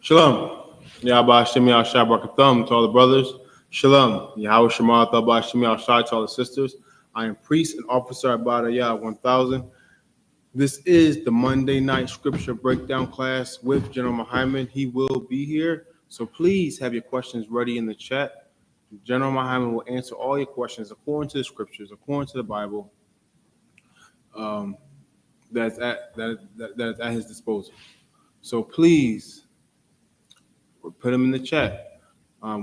Shalom. Yahweh Shem Yahshua Barakatham to all the brothers. Shalom. Yahweh Shema Thabah Shem Yahshua to all the sisters. I am priest and officer Abada Yah 1000. This is the Monday night scripture breakdown class with General Mahayaman. He will be here, so please have your questions ready in the chat. General Mahayaman will answer all your questions according to the scriptures, according to the Bible. That's at his disposal. So please put them in the chat.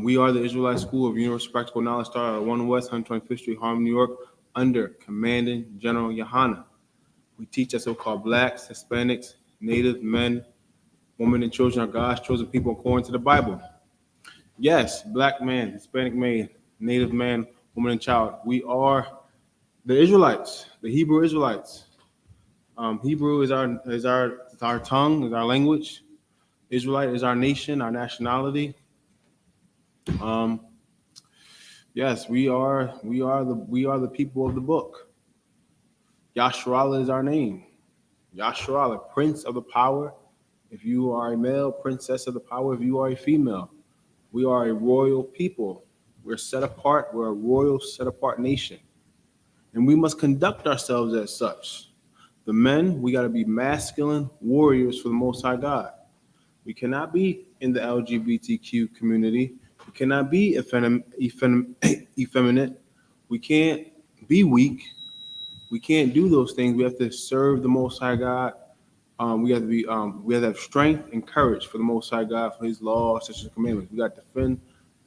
We are the Israelite School of Universal Practical Knowledge, started at 1 West 125th Street, Harlem, New York, under Commanding General YAHANNA. We teach that so-called blacks, Hispanics, Native men, women, and children are God's chosen people according to the Bible. Yes, black man, Hispanic man, Native man, woman, and child. We are the Israelites, the Hebrew Israelites. Hebrew is our tongue, is our language. Israelite is our nation, our nationality. Yes, we are the people of the book. Yasharallah is our name. Yasharallah, Prince of the Power. If you are a male, Princess of the Power. If you are a female, we are a royal people. We're set apart. We're a royal, set apart nation, and we must conduct ourselves as such. The men, we got to be masculine warriors for the Most High God. We cannot be in the LGBTQ community. We cannot be effeminate. We can't be weak. We can't do those things. We have to serve the Most High God. We have to have strength and courage for the Most High God, for His law, such as commandments. We got to defend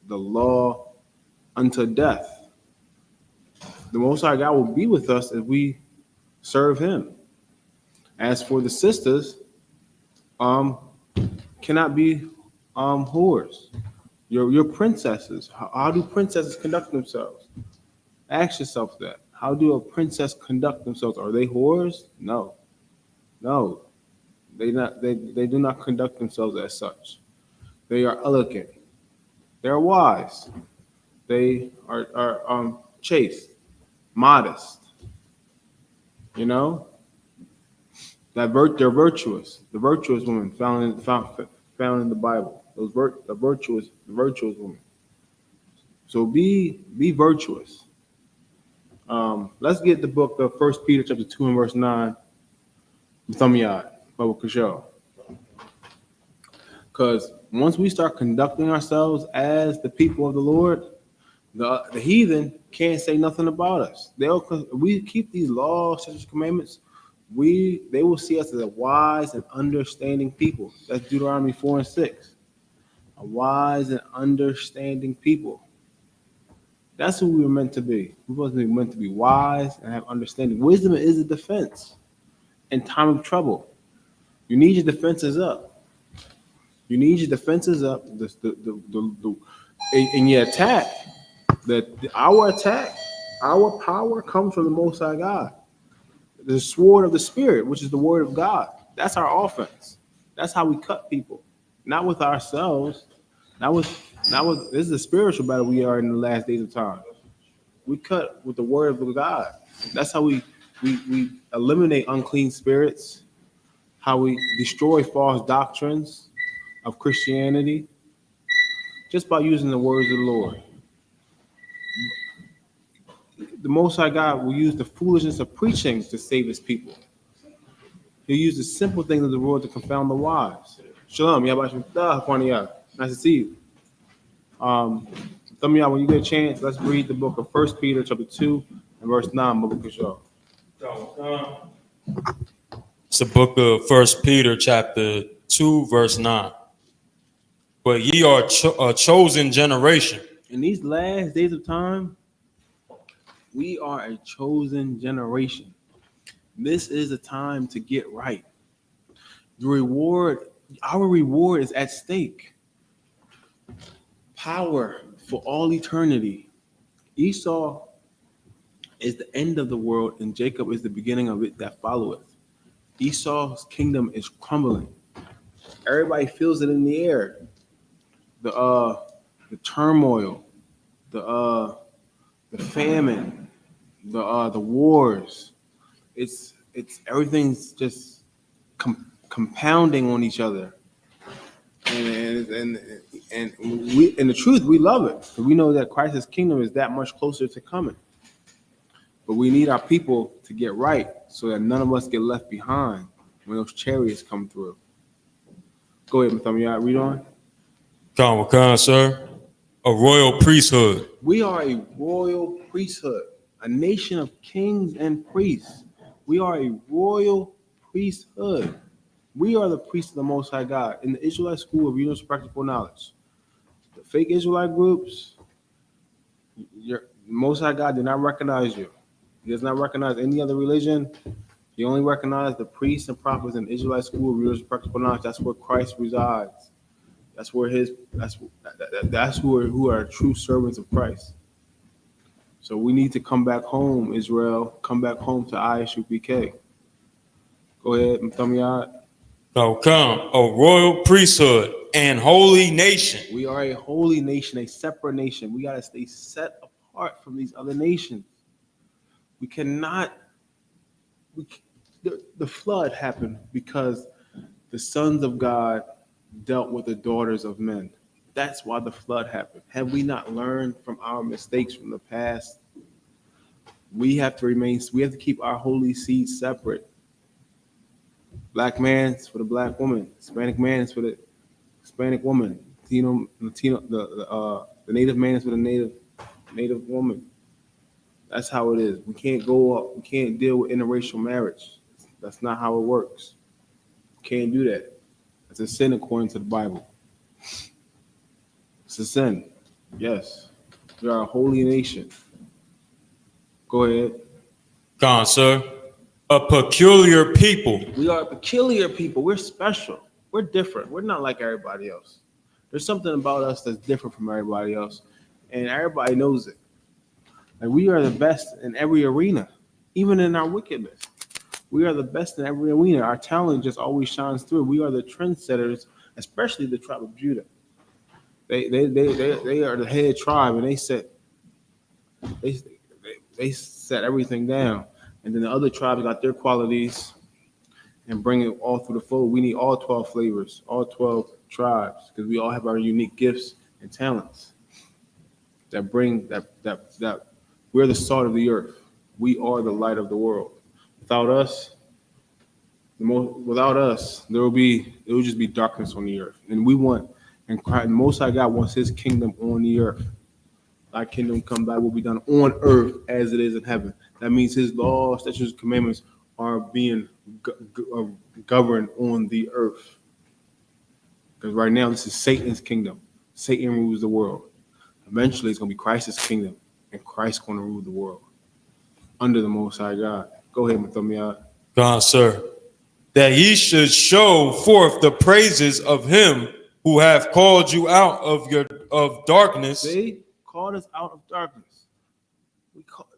the law unto death. The Most High God will be with us if we serve Him. As for the sisters, cannot be whores. You're princesses. How do princesses conduct themselves? Ask yourself that. How do a princess conduct themselves? Are they whores? No. They do not conduct themselves as such. They are elegant. They are wise. They are chaste, modest. You know, they're virtuous. The virtuous woman found in the Bible. The virtuous woman. So be virtuous. Let's get the book of 1 Peter chapter 2 and verse 9. Because once we start conducting ourselves as the people of the Lord, the heathen can't say nothing about us. We keep these laws, such as commandments. They will see us as a wise and understanding people. That's Deuteronomy 4 and 6. A wise and understanding people. That's who we were meant to be. We're meant to be wise and have understanding. Wisdom is a defense in time of trouble. You need your defenses up. You need your defenses up. In your attack, our power comes from the Most High God. The sword of the Spirit, which is the word of God. That's our offense. That's how we cut people. Not with ourselves. This is a spiritual battle we are in the last days of time. We cut with the word of God. That's how we eliminate unclean spirits, how we destroy false doctrines of Christianity, just by using the words of the Lord. The Most High God will use the foolishness of preaching to save His people. He'll use the simple things of the world to confound the wise. Shalom, nice to see you. Some of y'all, when you get a chance, let's read the book of 1 Peter chapter 2 and verse 9. It's the book of 1 Peter chapter 2, verse 9. But ye are a chosen generation. In these last days of time, we are a chosen generation. This is a time to get right. Our reward is at stake. Power for all eternity. Esau is the end of the world, and Jacob is the beginning of it that followeth. Esau's kingdom is crumbling. Everybody feels it in the air. The turmoil, the famine, the wars. It's everything's just compounding on each other. and we, in the truth, we love it. We know that Christ's kingdom is that much closer to coming. But we need our people to get right so that none of us get left behind when those chariots come through. Go ahead, Mahayaman. Read on. Con, sir. A royal priesthood. We are a royal priesthood, a nation of kings and priests. We are a royal priesthood. We are the priests of the Most High God in the Israelite School of Universal Practical Knowledge. The fake Israelite groups, the Most High God did not recognize you. He does not recognize any other religion. He only recognized the priests and prophets in the Israelite School of Universal Practical Knowledge. That's where Christ resides. That's where that's who are true servants of Christ. So we need to come back home, Israel. Come back home to I.S.U.P.K. Go ahead, Mahayaman. Come, a royal priesthood and holy nation. We are a holy nation, a separate nation. We got to stay set apart from these other nations. We cannot. The flood happened because the sons of God dealt with the daughters of men. That's why the flood happened. Have we not learned from our mistakes from the past? We have to keep our holy seed separate. Black man is for the black woman. Hispanic man is for the Hispanic woman. Latino, the native man is for the native woman. That's how it is. We can't go up. We can't deal with interracial marriage. That's not how it works. Can't do that. It's a sin according to the Bible. It's a sin. Yes. We are a holy nation. Go ahead. Con, sir. A peculiar people. We are a peculiar people. We're special. We're different. We're not like everybody else. There's something about us that's different from everybody else, and everybody knows it. Like we are the best in every arena, even in our wickedness. We are the best in every arena. Our talent just always shines through. We are the trendsetters, especially the tribe of Judah. They are the head tribe, and they set everything down. And then the other tribes got their qualities and bring it all through the fold. We need all 12 flavors, all 12 tribes, because we all have our unique gifts and talents that bring that we're the salt of the earth. We are the light of the world. Without us, it will just be darkness on the earth. And the Most High God wants His kingdom on the earth. Thy kingdom come, thy will be done on earth as it is in heaven. That means His laws, statutes, and commandments are being governed on the earth. Because right now, this is Satan's kingdom. Satan rules the world. Eventually, it's going to be Christ's kingdom, and Christ's going to rule the world under the Most High God. Go ahead, Mahayaman. God, sir. That ye should show forth the praises of Him who have called you out of darkness. See? Called us out of darkness.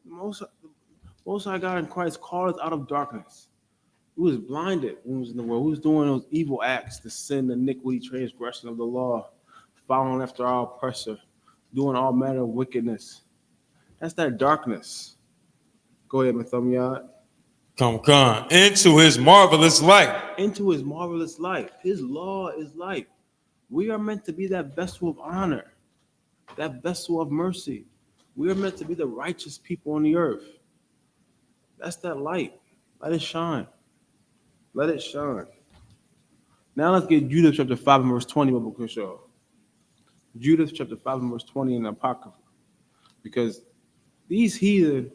Most High God in Christ called us out of darkness. We was blinded when we was in the world. We was doing those evil acts, the sin, the iniquity, transgression of the law, following after our oppressor, doing all manner of wickedness. That's that darkness. Go ahead, Mahayaman. Come, into His marvelous light. Into His marvelous light. His law is light. We are meant to be that vessel of honor, that vessel of mercy. We are meant to be the righteous people on the earth. That's that light. Let it shine. Let it shine. Now let's get Judith chapter 5 and verse 20, Biblical Show. Judith chapter 5 and verse 20 in the Apocrypha. Because these heathen,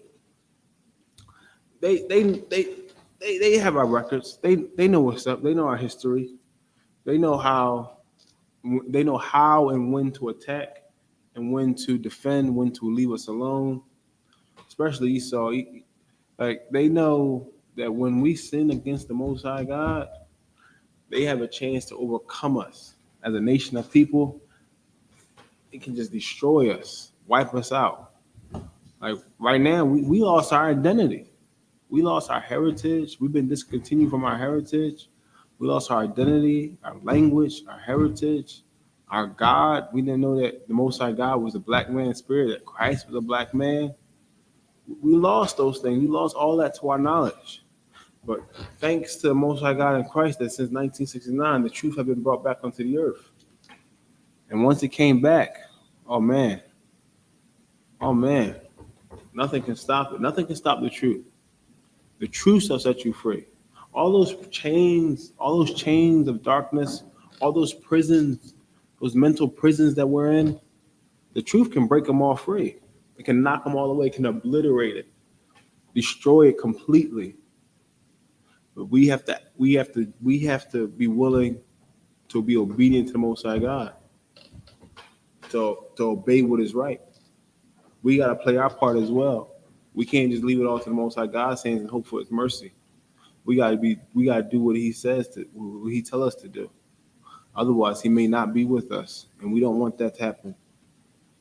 they have our records. They know what's up. They know our history. They know how and when to attack and when to defend, when to leave us alone. Especially Esau. Like they know that when we sin against the Most High God, they have a chance to overcome us as a nation of people. It can just destroy us, wipe us out. Like right now, we lost our identity. We lost our heritage. We've been discontinued from our heritage. We lost our identity, our language, our heritage, our God. We didn't know that the Most High God was a black man spirit, that Christ was a black man. We lost those things. We lost all that to our knowledge. But thanks to the Most High God in Christ, that since 1969, the truth has been brought back onto the earth. And once it came back, oh man, nothing can stop it. Nothing can stop the truth. The truth shall set you free. All those chains of darkness, all those prisons, those mental prisons that we're in, the truth can break them all free. It can knock them all away, it can obliterate it, destroy it completely. But we have to be willing to be obedient to the Most High God, to obey what is right. We got to play our part as well. We can't just leave it all to the Most High God's hands and hope for His mercy. We got to do what He says to, what He tell us to do. Otherwise, He may not be with us, and we don't want that to happen.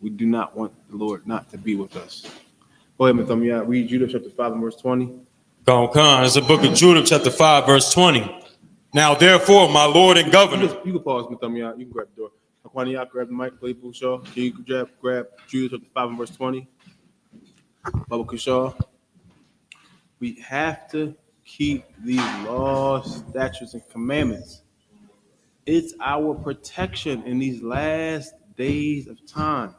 We do not want the Lord not to be with us. Go ahead, Matham. Read Judah chapter 5 and verse 20. Khan, it's the book of Judah, chapter 5, verse 20. Now, therefore, my Lord and governor. You can pause, Matham. You can grab the door. Aquania, grab the mic. Play Shaw. Can you grab Judah chapter 5 and verse 20? Baba Kushaw. We have to keep these laws, statutes, and commandments. It's our protection in these last days of time.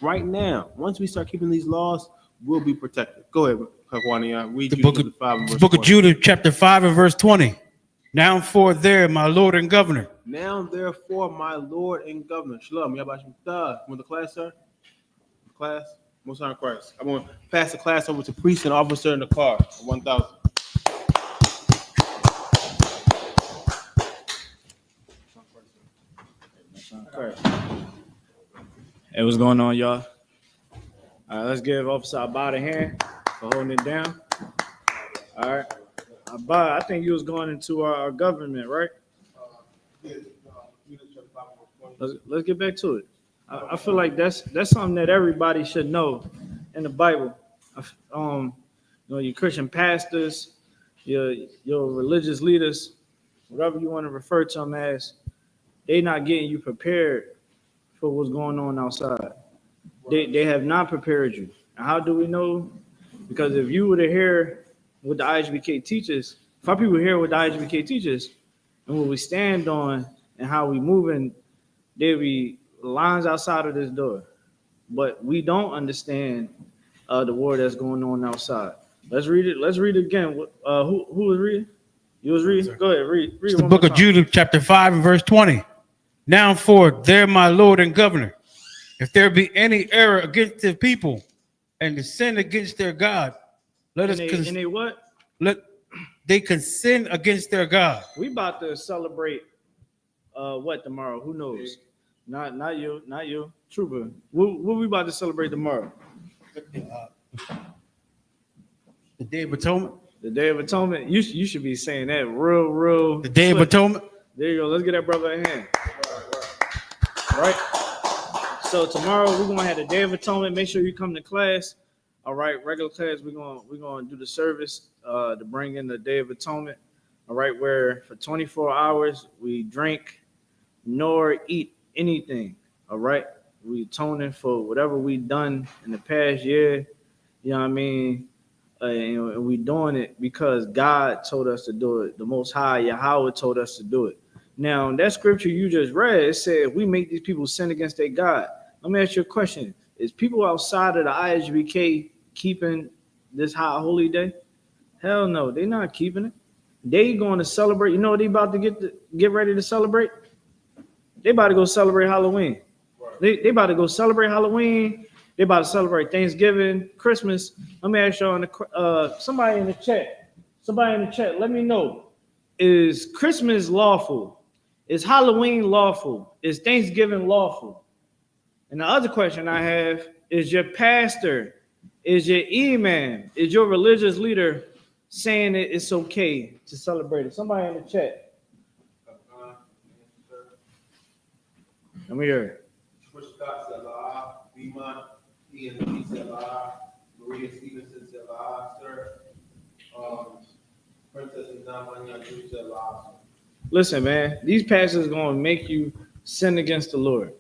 Right now, once we start keeping these laws, we'll be protected. Go ahead, Aquania. Read The book of Judah, chapter 5 and verse 20. Now for there, my Lord and governor. Now, therefore, my Lord and governor. Shalom. Want the class, sir? Class? Most High Christ. I'm going to pass the class over to priest and officer in the car. 1,000. Hey, what's going on, y'all? All right, let's give Officer Abad a hand for holding it down. All right. Abad, I think you was going into our government, right? Let's get back to it. I feel like that's something that everybody should know in the Bible. Your Christian pastors, your religious leaders, whatever you want to refer to them as, they not getting you prepared for what's going on outside. They have not prepared you. And how do we know? Because if you were to hear what the I.S.U.P.K teaches, if our people hear what the I.S.U.P.K teaches and what we stand on and how we moving, there be lines outside of this door. But we don't understand the war that's going on outside. Let's read it. Let's read it again. Who was reading? You was reading? Go ahead, read It's the book of Judah, chapter 5 and verse 20. Now for there, my Lord and governor, if there be any error against the people and the sin against their God, let us they can sin against their God. We about to celebrate what tomorrow? Who knows? Not you. Trooper. What we about to celebrate tomorrow? The Day of Atonement. The Day of Atonement. You should be saying that real. The Day of Atonement. There you go. Let's get that brother a hand. Right. So tomorrow we're gonna have the Day of Atonement. Make sure you come to class. All right, regular class. We're gonna do the service to bring in the Day of Atonement. All right, where for 24 hours we drink nor eat anything. All right, we atoning for whatever we done in the past year. You know what I mean? And we doing it because God told us to do it. The Most High Yahweh told us to do it. Now, that scripture you just read, it said, we make these people sin against their God. Let me ask you a question. Is people outside of the I.S.U.P.K keeping this high holy day? Hell no, they're not keeping it. They going to celebrate. You know what they about to get ready to celebrate? They about to go celebrate Halloween. They about to go celebrate Halloween. They about to celebrate Thanksgiving, Christmas. Let me ask y'all, somebody in the chat, let me know. Is Christmas lawful? Is Halloween lawful? Is Thanksgiving lawful? And the other question I have is, your pastor, is your imam, is your religious leader saying that it's okay to celebrate it? Somebody in the chat. Let me hear it. Maria Stevenson said, sir. Princess Namanya said, listen, man, these pastors are going to make you sin against the Lord.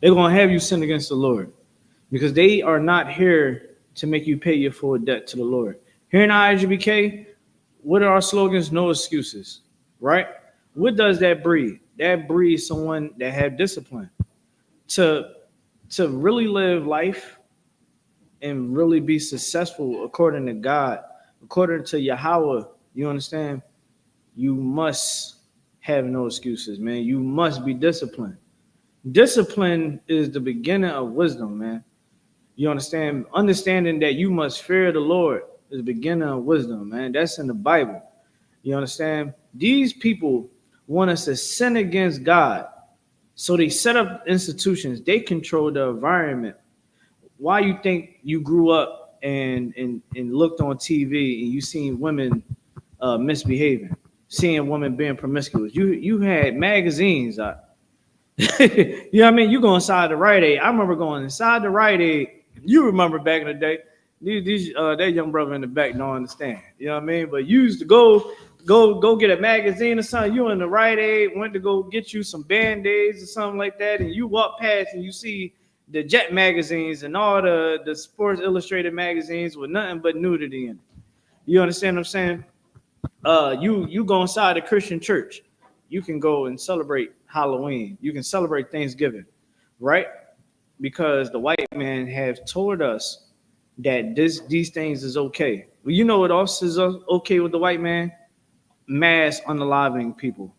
They're going to have you sin against the Lord because they are not here to make you pay your full debt to the Lord. Here in I.S.U.P.K, what are our slogans? No excuses, right? What does that breed? That breeds someone that have discipline. to really live life and really be successful according to God, according to Yahweh, you understand? You must have no excuses, man. You must be disciplined. Discipline is the beginning of wisdom, man. You understand? Understanding that you must fear the Lord is the beginning of wisdom, man. That's in the Bible. You understand? These people want us to sin against God. So they set up institutions. They control the environment. Why you think you grew up and looked on TV and you seen women misbehaving, seeing women being promiscuous? You had magazines. You know what I mean? You go inside the Rite Aid. I remember going inside the Rite Aid. You remember back in the day. These that young brother in the back don't understand. You know what I mean? But you used to go get a magazine or something. You in the Rite Aid, went to go get you some Band-Aids or something like that, and you walk past and you see the Jet magazines and all the Sports Illustrated magazines with nothing but nudity in it. You understand what I'm saying? You go inside a Christian church. You can go and celebrate Halloween. You can celebrate Thanksgiving, right? Because the white man have told us that these things is okay. Well, you know what else is okay with the white man? Mass unaliving people.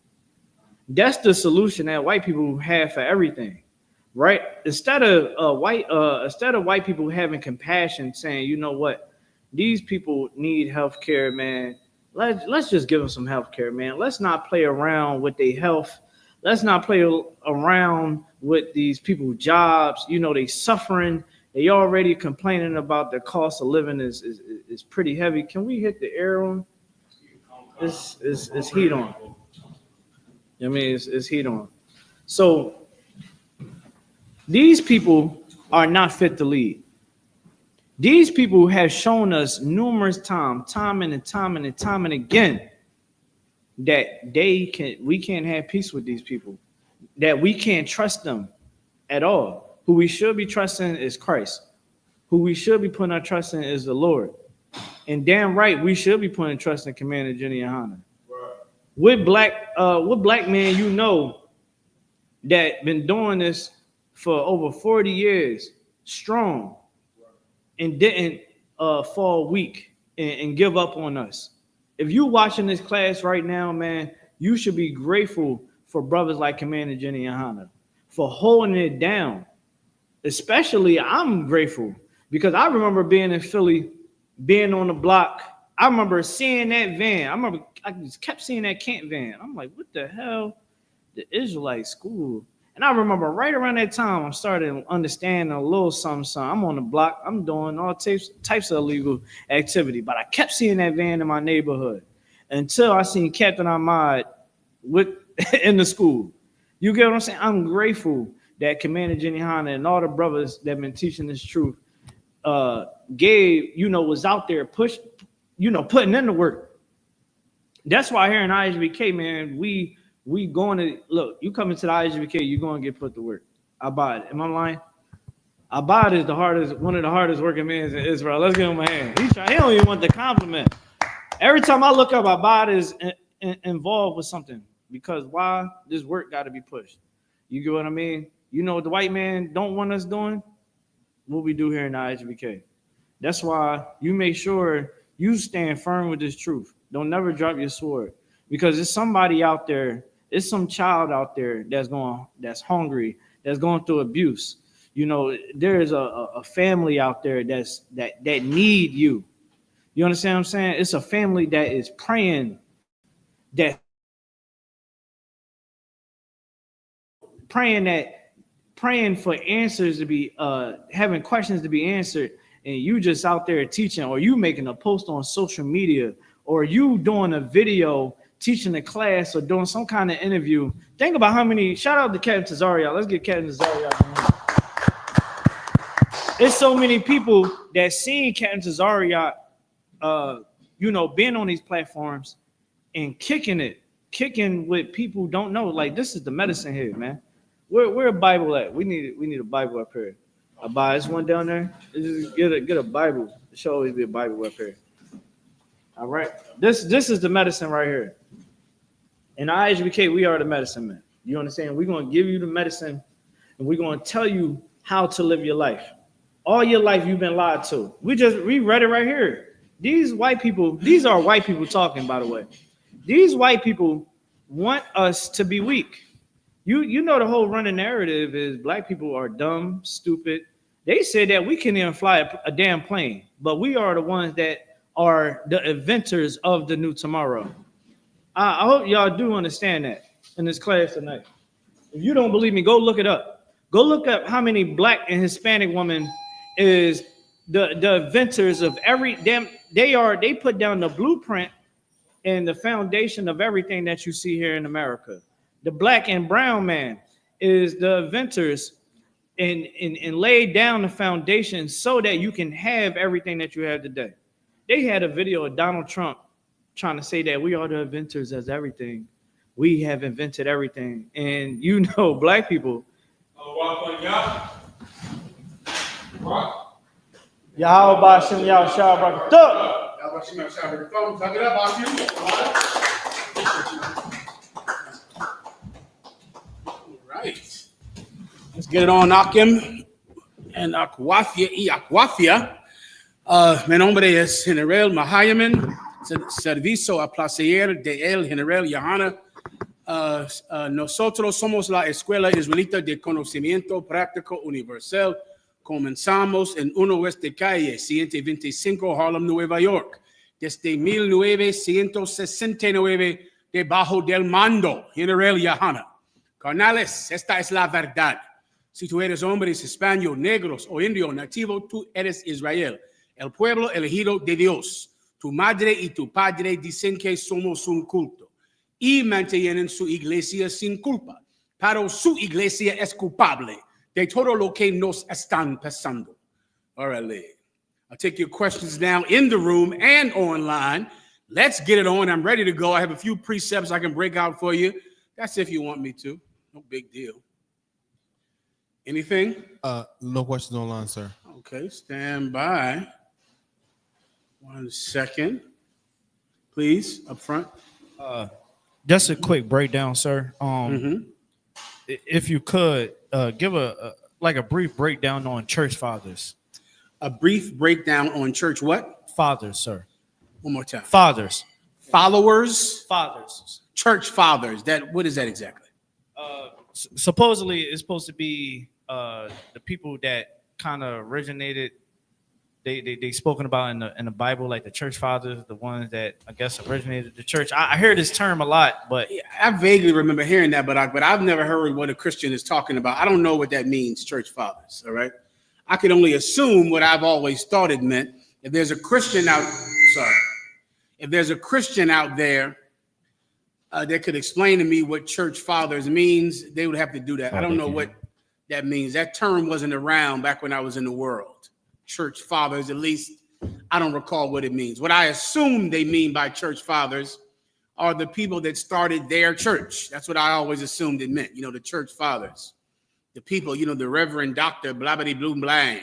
That's the solution that white people have for everything, right? Instead of white people having compassion, saying, you know what, these people need health care, man. Let's just give them some health care, man. Let's not play around with their health. Let's not play around with these people's jobs. You know, they suffering. They already complaining about the cost of living is pretty heavy. Can we hit the air on? It's heat on. I mean, it's heat on. So these people are not fit to lead. These people have shown us numerous times, time and again, that we can't have peace with these people, that we can't trust them at all. Who we should be trusting is Christ. Who we should be putting our trust in is the Lord. And damn right, we should be putting trust in Commander Jenny YAHANNA. What black man you know that been doing this for over 40 years strong and didn't fall weak and give up on us? If you're watching this class right now, man, you should be grateful for brothers like Commander Jenny YAHANNA for holding it down. Especially, I'm grateful because I remember being in Philly, being on the block. I remember seeing that van. I just kept seeing that camp van. I'm like, what the hell? The Israelite school. And I remember right around that time, I'm starting to understand a little something. I'm on the block. I'm doing all types of illegal activity. But I kept seeing that van in my neighborhood until I seen Captain Ahmad in the school. You get what I'm saying? I'm grateful that Commander Jenny YAHANNA and all the brothers that have been teaching this truth was out there putting in the work. That's why here in I.S.U.P.K, man, we going to look. You come into the I.S.U.P.K, you're going to get put to work. Abad, am I lying? Abad is one of the hardest working men in Israel. Let's give him a hand. He don't even want the compliment. Every time I look up, Abad is involved with something because why? This work got to be pushed. You get what I mean? You know what the white man don't want us doing? What we do here in the I.S.U.P.K. That's why you make sure you stand firm with this truth. Don't never drop your sword because there's somebody out there. It's some child out there that's hungry, that's going through abuse. You know, there is a family out there that need you. You understand what I'm saying? It's a family that is praying for answers to be having questions to be answered, and you just out there teaching, or you making a post on social media, or you doing a video teaching a class or doing some kind of interview. Think about how many. Shout out to Captain Tazariot. Let's get Captain Tazariot. There's so many people that seen Captain Tazariot, being on these platforms and kicking with people who don't know. Like, this is the medicine here, man. Where a Bible at? We need a Bible up here. There's one down there. Just get a Bible. There should always be a Bible up here. All right. This is the medicine right here. In I.S.U.P.K, we are the medicine, man. You understand? We're gonna give you the medicine and we're going to tell you how to live your life. All your life you've been lied to. We read it right here. These white people, these are white people talking, by the way. These white people want us to be weak. You know the whole running narrative is black people are dumb, stupid. They said that we can't even fly a damn plane, but we are the ones that are the inventors of the new tomorrow. I hope y'all do understand that in this class tonight. If you don't believe me, go look it up. Go look up how many black and Hispanic women is the inventors of every damn. They put down the blueprint and the foundation of everything that you see here in America. The black and brown man is the inventors and laid down the foundation so that you can have everything that you have today. They had a video of Donald Trump trying to say that we are the inventors of everything. We have invented everything. And you know, black people. Yahweh Bashem Yahshua Barakatuh. Right. Let's get it on, Akim and Akwafia y Akwafia. Mi nombre es General Mahayaman, servicio a placer de el General YAHANNA. Nosotros somos la Escuela Israelita de Conocimiento Práctico Universal. Comenzamos en 1 West de Calle 125, Harlem, Nueva York, desde 1969, debajo del mando General YAHANNA. Carnales, esta es la verdad. Si tú eres hombres hispanos, negros o indio nativo, tú eres Israel, el pueblo elegido de Dios. Tu madre y tu padre dicen que somos un culto y mantienen su iglesia sin culpa, pero su iglesia es culpable de todo lo que nos están pasando. All right, Lee. I'll take your questions now in the room and online. Let's get it on. I'm ready to go. I have a few precepts I can break out for you. That's if you want me to. No big deal. Anything? No questions online, sir. Okay, stand by. 1 second. Please, up front. Just a quick breakdown, sir. If you could give a brief breakdown on church fathers. A brief breakdown on church what? Fathers, sir. One more time. Fathers. Followers? Fathers. Church fathers. What is that exactly? Supposedly, it's supposed to be the people that kind of originated. They spoken about in the Bible, like the church fathers, the ones that I guess originated the church. I hear this term a lot, but I vaguely remember hearing that, but I've never heard what a Christian is talking about. I don't know what that means, church fathers. All right, I can only assume what I've always thought it meant. If there's a Christian out there that could explain to me what church fathers means, they would have to do that. I don't know what that means. That term wasn't around back when I was in the world. Church fathers, at least I don't recall what it means. What I assume they mean by church fathers are the people that started their church. That's what I always assumed it meant. You know, the church fathers, the people, you know, the Reverend Dr. Blabbity Bloom Blang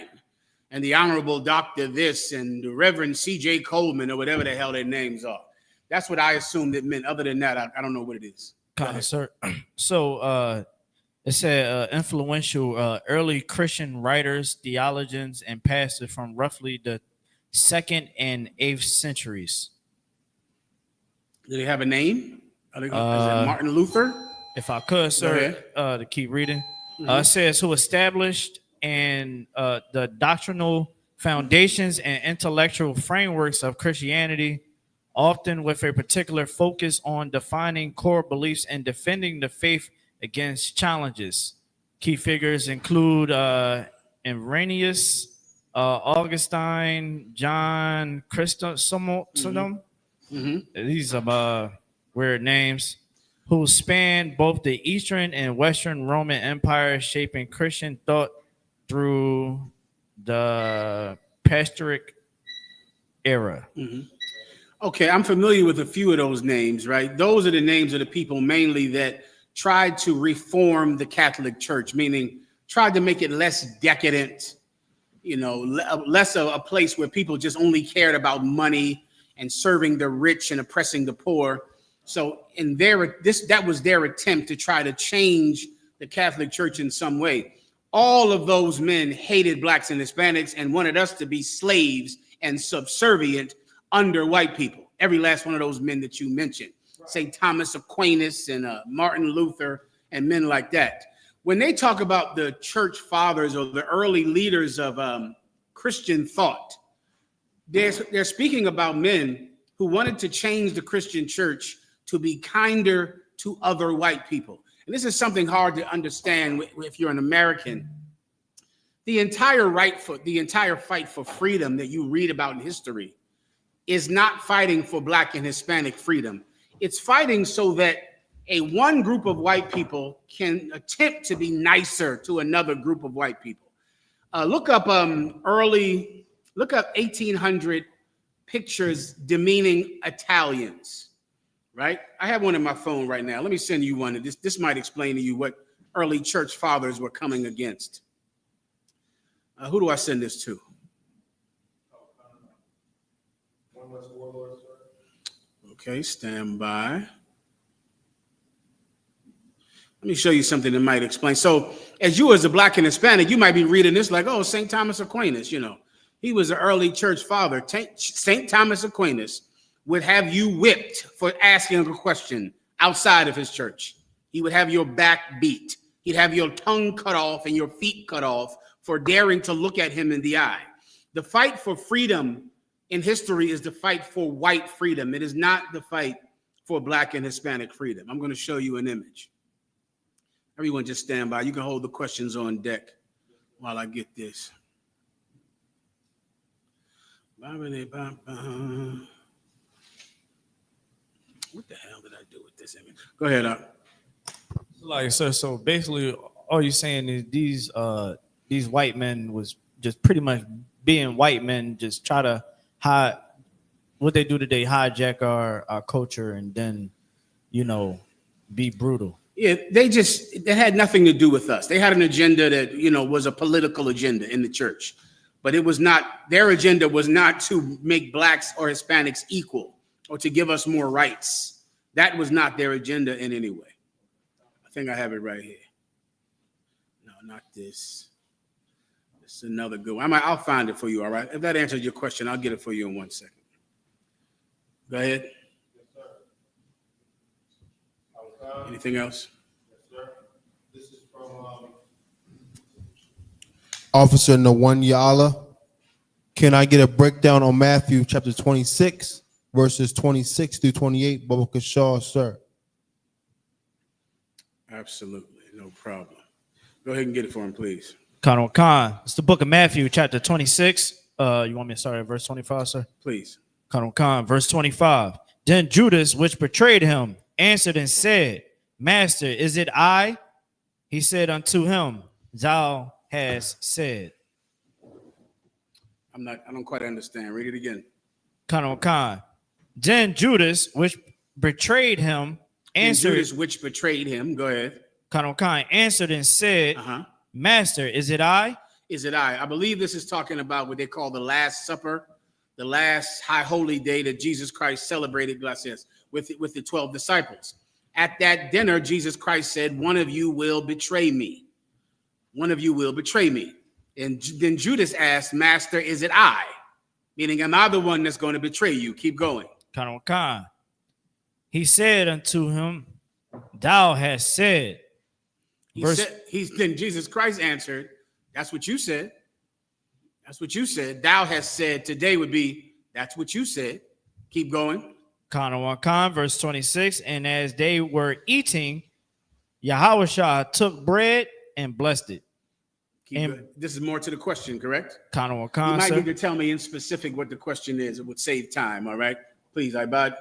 and the Honorable Dr. This and the Reverend C.J. Coleman or whatever the hell their names are. That's what I assumed it meant. Other than that, I don't know what it is. sir. So it said influential early Christian writers, theologians, and pastors from roughly the 2nd and 8th centuries. Do they have a name? Is it Martin Luther? If I could, sir, to keep reading. It says who established and the doctrinal foundations and intellectual frameworks of Christianity, often with a particular focus on defining core beliefs and defending the faith against challenges. Key figures include Irenaeus, Augustine, John Chrysostom. These are weird names, who spanned both the Eastern and Western Roman empires, shaping Christian thought through the Patriarch era. Okay, I'm familiar with a few of those names, right? Those are the names of the people mainly that tried to reform the Catholic Church, meaning tried to make it less decadent, you know, less of a place where people just only cared about money and serving the rich and oppressing the poor. So that was their attempt to try to change the Catholic Church in some way. All of those men hated blacks and Hispanics and wanted us to be slaves and subservient under white people. Every last one of those men that you mentioned, St. Thomas Aquinas and Martin Luther and men like that. When they talk about the church fathers or the early leaders of Christian thought, they're speaking about men who wanted to change the Christian church to be kinder to other white people. And this is something hard to understand if you're an American. The entire fight for freedom that you read about in history is not fighting for black and Hispanic freedom. It's fighting so that one group of white people can attempt to be nicer to another group of white people. Look up 1800 pictures demeaning Italians, right? I have one in my phone right now. Let me send you one. This might explain to you what early church fathers were coming against. Who do I send this to? Okay, stand by. Let me show you something that might explain. So as you as a black and Hispanic, you might be reading this like, oh, St. Thomas Aquinas, he was an early church father. St. Thomas Aquinas would have you whipped for asking a question outside of his church. He would have your back beat. He'd have your tongue cut off and your feet cut off for daring to look at him in the eye. The fight for freedom in history is the fight for white freedom. It is not the fight for black and Hispanic freedom. I'm going to show you an image. Everyone just stand by. You can hold the questions on deck while I get this. What the hell did I do with this image? Go ahead, Up. Like, sir, so basically all you're saying is these white men was just pretty much being white men, just try to hide what they do today, hijack our culture and then, be brutal. Yeah, they had nothing to do with us. They had an agenda that, was a political agenda in the church, but it was not, their agenda was not to make blacks or Hispanics equal or to give us more rights. That was not their agenda in any way. I think I have it right here. No, not this. This is another good one. I'll find it for you, all right? If that answers your question, I'll get it for you in 1 second. Go ahead. Anything else? Yes, sir. This is from Officer Nwanyala. Can I get a breakdown on Matthew chapter 26, verses 26 through 28? Baba Kashaw, sir. Absolutely, no problem. Go ahead and get it for him, please. Khan. It's the book of Matthew, chapter 26. You want me to start at verse 25, sir? Please. Khan, verse 25. Then Judas, which betrayed him, answered and said, Master, is it I? He said unto him, Thou hast said. I don't quite understand. Read it again. Khan. Then Judas, which betrayed him, answered. Judas, which betrayed him. Go ahead. Khan answered and said, Master, is it I? Is it I? I believe this is talking about what they call the Last Supper, the last high holy day that Jesus Christ celebrated, gracias, with the 12 disciples. At that dinner, Jesus Christ said, one of you will betray me. One of you will betray me. And then Judas asked, Master, is it I? Meaning, am I the one that's going to betray you? Keep going. Khan. He said unto him, Thou hast said. Then Jesus Christ answered, that's what you said. That's what you said. Thou hast said. Today would be, that's what you said. Keep going. Khan, verse 26. And as they were eating, Yahushua took bread and blessed it. This is more to the question, correct? Khan, you might sir. need to tell me in specific what the question is. It would save time, all right? Please, Ibad.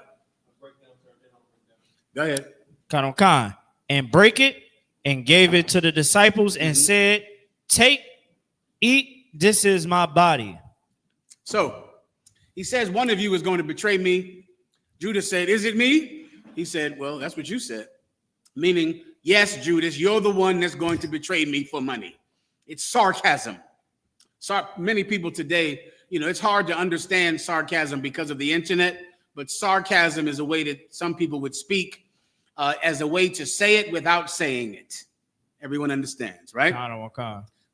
Go ahead. Khan. And break it and gave it to the disciples and said, Take, eat, this is my body. So he says, one of you is going to betray me. Judas said, is it me? He said, well, that's what you said. Meaning, yes, Judas, you're the one that's going to betray me for money. It's sarcasm. Many people today, it's hard to understand sarcasm because of the internet, but sarcasm is a way that some people would speak as a way to say it without saying it. Everyone understands, right?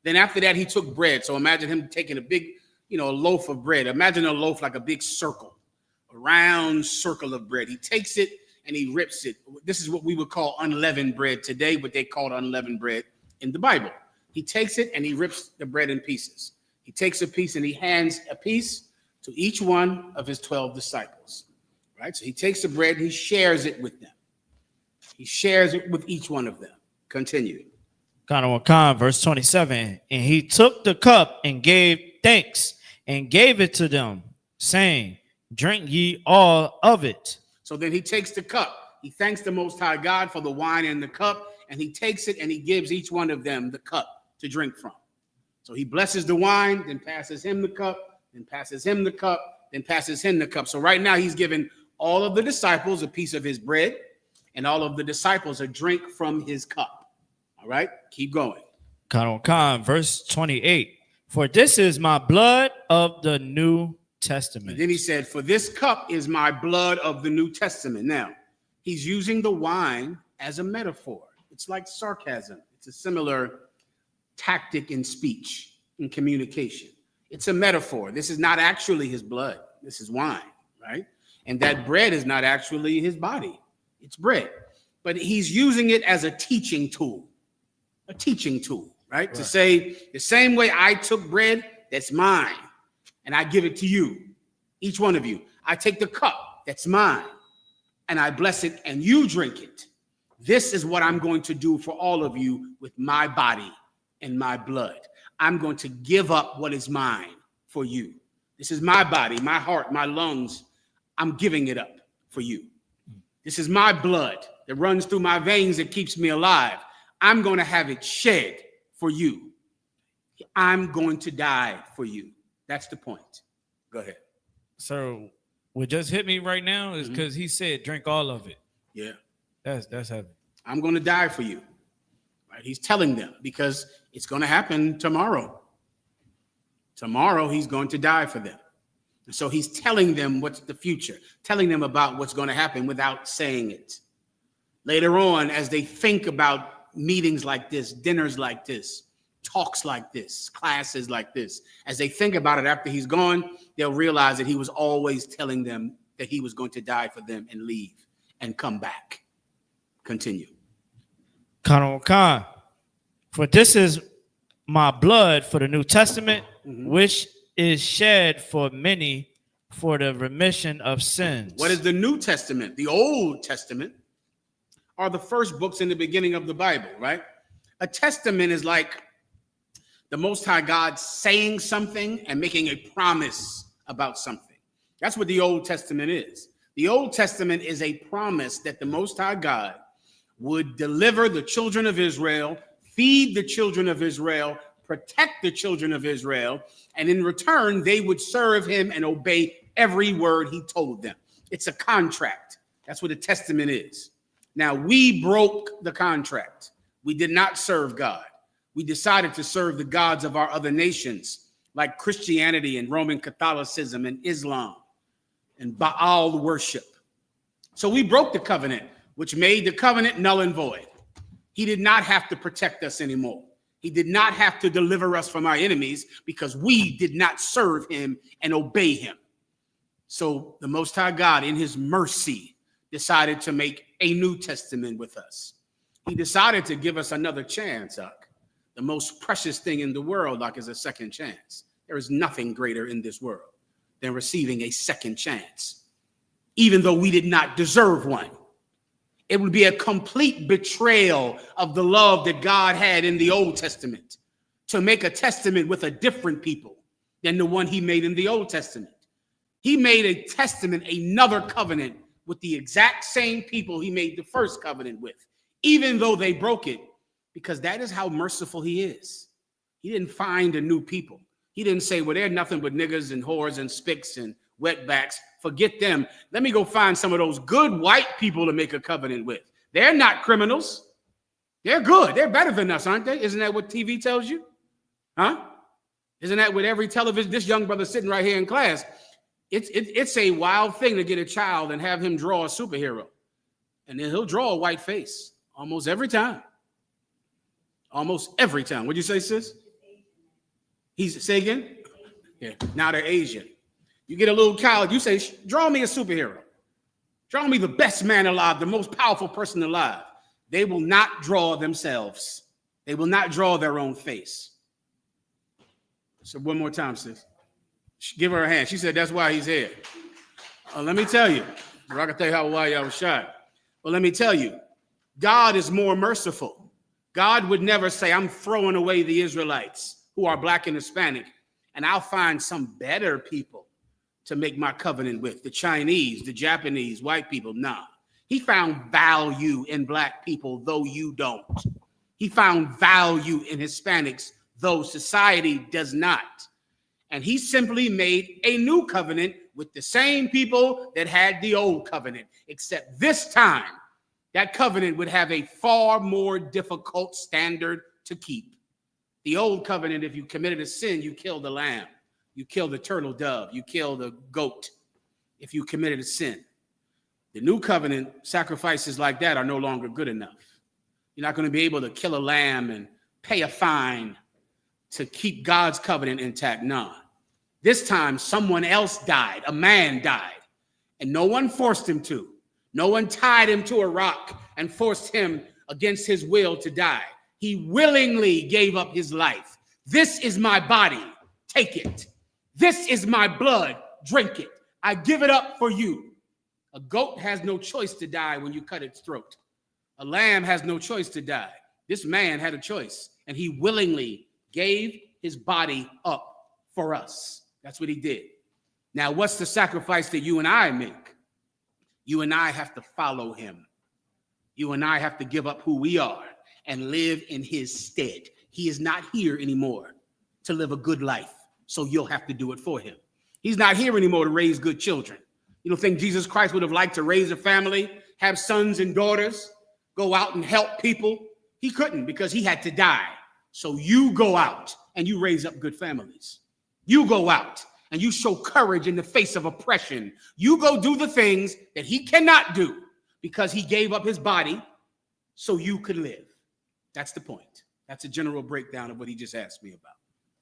Then after that, he took bread. So imagine him taking a big, a loaf of bread. Imagine a loaf like a big circle, a round circle of bread. He takes it and he rips it. This is what we would call unleavened bread today, but they called unleavened bread in the Bible. He takes it and he rips the bread in pieces. He takes a piece and he hands a piece to each one of his 12 disciples, right? So he takes the bread and he shares it with them. He shares it with each one of them. Continue. Verse 27. And he took the cup and gave thanks and gave it to them, saying, drink ye all of it. So then he takes the cup. He thanks the Most High God for the wine and the cup, and he takes it and he gives each one of them the cup to drink from. So he blesses the wine, then passes him the cup, then passes him the cup, then passes him the cup. So right now he's given all of the disciples a piece of his bread, and all of the disciples a drink from his cup. All right, keep going. Verse 28. For this is my blood of the New Testament. And then he said, for this cup is my blood of the New Testament. Now, he's using the wine as a metaphor. It's like sarcasm. It's a similar tactic in speech, in communication. It's a metaphor. This is not actually his blood. This is wine, right? And that bread is not actually his body. It's bread. But he's using it as a teaching tool. A teaching tool, right? To say the same way I took bread, that's mine, and I give it to you, each one of you. I take the cup, that's mine, and I bless it, and you drink it. This is what I'm going to do for all of you with my body and my blood. I'm going to give up what is mine for you. This is my body, my heart, my lungs. I'm giving it up for you. This is my blood that runs through my veins that keeps me alive. I'm going to have it shed for you. I'm going to die for you. That's the point. Go ahead. So what just hit me right now is because he said, drink all of it. Yeah. That's heavy. I'm going to die for you. Right? He's telling them because it's going to happen tomorrow. Tomorrow he's going to die for them. And so he's telling them what's the future, telling them about what's going to happen without saying it. Later on, as they think about meetings like this, dinners like this, talks like this, classes like this, as they think about it after he's gone, they'll realize that he was always telling them that he was going to die for them and leave and come back. Continue. For this is my blood for the New Testament, which is shed for many for the remission of sins. What is the New Testament? The Old Testament are the first books in the beginning of the Bible, right? A testament is like the Most High God saying something and making a promise about something. That's what the Old Testament is. The Old Testament is a promise that the Most High God would deliver the children of Israel, feed the children of Israel, protect the children of Israel, and in return, they would serve him and obey every word he told them. It's a contract. That's what a testament is. Now, we broke the contract. We did not serve God. We decided to serve the gods of our other nations, like Christianity and Roman Catholicism and Islam and Baal worship. So we broke the covenant, which made the covenant null and void. He did not have to protect us anymore. He did not have to deliver us from our enemies because we did not serve him and obey him. So the Most High God, in his mercy, decided to make a New Testament with us. He decided to give us another chance, Huck. The most precious thing in the world, Huck, is a second chance. There is nothing greater in this world than receiving a second chance, even though we did not deserve one. It would be a complete betrayal of the love that God had in the Old Testament to make a testament with a different people than the one he made in the Old Testament. He made a testament, another covenant with the exact same people he made the first covenant with, even though they broke it, because that is how merciful he is. He didn't find a new people. He didn't say, well, they're nothing but niggas and whores and spicks and wetbacks. Forget them. Let me go find some of those good white people to make a covenant with. They're not criminals. They're good. They're better than us, aren't they? Isn't that what TV tells you? Huh? Isn't that what every television, this young brother sitting right here in class, it's a wild thing to get a child and have him draw a superhero. And then he'll draw a white face almost every time. Almost every time. What'd you say, sis? He's say again? Yeah. Now they're Asian. You get a little college, you say, draw me a superhero. Draw me the best man alive, the most powerful person alive. They will not draw themselves. They will not draw their own face. So one more time, sis. Give her a hand. She said that's why he's here. Let me tell you. I can tell you why I was shy. Well, let me tell you. God is more merciful. God would never say, I'm throwing away the Israelites who are black and Hispanic, and I'll find some better people to make my covenant with. The Chinese, the Japanese, white people. Nah. He found value in black people, though you don't. He found value in Hispanics, though society does not. And he simply made a new covenant with the same people that had the old covenant, except this time that covenant would have a far more difficult standard to keep. The old covenant, if you committed a sin, you killed the lamb, you killed the turtle dove, you killed the goat if you committed a sin. The new covenant, sacrifices like that are no longer good enough. You're not going to be able to kill a lamb and pay a fine to keep God's covenant intact. No. This time, someone else died. A man died. And no one forced him to. No one tied him to a rock and forced him against his will to die. He willingly gave up his life. This is my body. Take it. This is my blood. Drink it. I give it up for you. A goat has no choice to die when you cut its throat. A lamb has no choice to die. This man had a choice, and he willingly gave his body up for us. That's what he did. Now, what's the sacrifice that you and I make? You and I have to follow him. You and I have to give up who we are and live in his stead. He is not here anymore to live a good life, so you'll have to do it for him. He's not here anymore to raise good children. You don't think Jesus Christ would have liked to raise a family, have sons and daughters, go out and help people? He couldn't because he had to die. So you go out and you raise up good families. You go out and you show courage in the face of oppression. You go do the things that he cannot do because he gave up his body so you could live. That's the point. That's a general breakdown of what he just asked me about.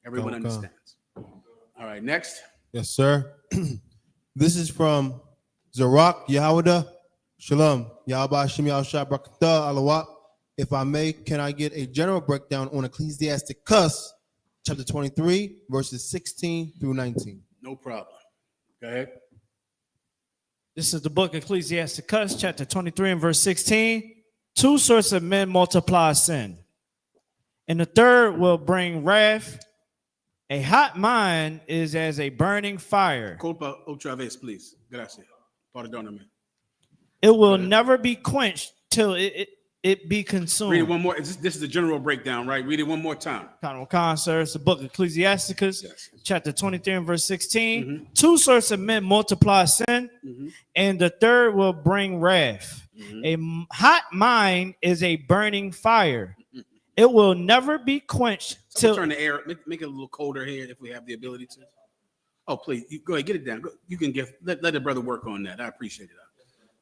Everyone understands. All right, next. Yes, sir. This is from Zarak Yahweh. Shalom. Yahweh Shem Yahushua Barakatah Alawat. If I may, can I get a general breakdown on Ecclesiasticus, chapter 23, verses 16 through 19? No problem. Go ahead. This is the book Ecclesiasticus, chapter 23 and verse 16. Two sorts of men multiply sin, and the third will bring wrath. A hot mind is as a burning fire. Culpa otra vez, please. Gracias. Perdóname. It will never be quenched till it be consumed. Read it one more. This is the general breakdown, right? Read it one more time. Sir. It's the book of Ecclesiasticus, Yes. chapter 23 and verse 16. Mm-hmm. Two sorts of men multiply sin, Mm-hmm. and the third will bring wrath. Mm-hmm. A hot mind is a burning fire. It will never be quenched till. Turn the air. Make it a little colder here if we have the ability to. Oh, please, go ahead, get it down. You can let the brother work on that. I appreciate it.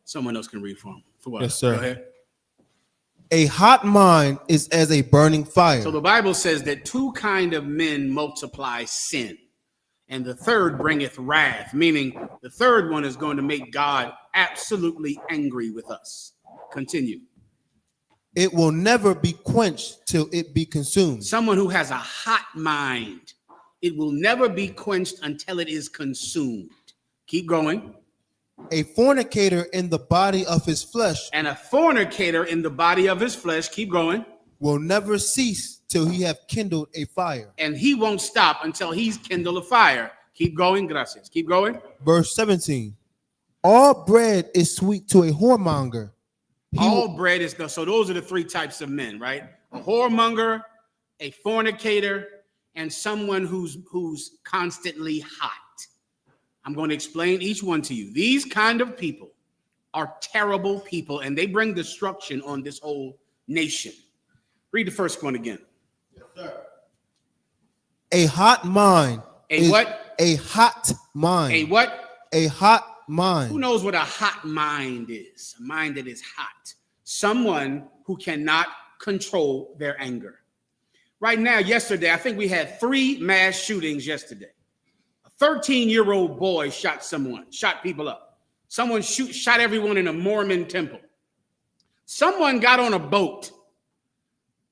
Someone else can read for him. For what? Yes, sir. Go ahead. A hot mind is as a burning fire. So the Bible says that two kind of men multiply sin, and the third bringeth wrath, meaning the third one is going to make God absolutely angry with us. Continue. It will never be quenched till it be consumed. Someone who has a hot mind, it will never be quenched until it is consumed. Keep going. A fornicator in the body of his flesh And a fornicator in the body of his flesh, keep going, will never cease till he have kindled a fire. and he won't stop until he's kindled a fire. Keep going, gracias. Keep going. Verse 17. All bread is sweet to a whoremonger. All bread is so those are the three types of men, right? A whoremonger, a fornicator, and someone who's constantly hot. I'm going to explain each one to you. These kind of people are terrible people, and they bring destruction on this whole nation. Read the first one again. A hot mind. A what? A hot mind. A what? A hot mind. Who knows what a hot mind is? A mind that is hot. Someone who cannot control their anger. Right now, yesterday, I think we had 3 mass shootings yesterday. A 13-year-old boy shot people up. Someone shot everyone in a Mormon temple. Someone got on a boat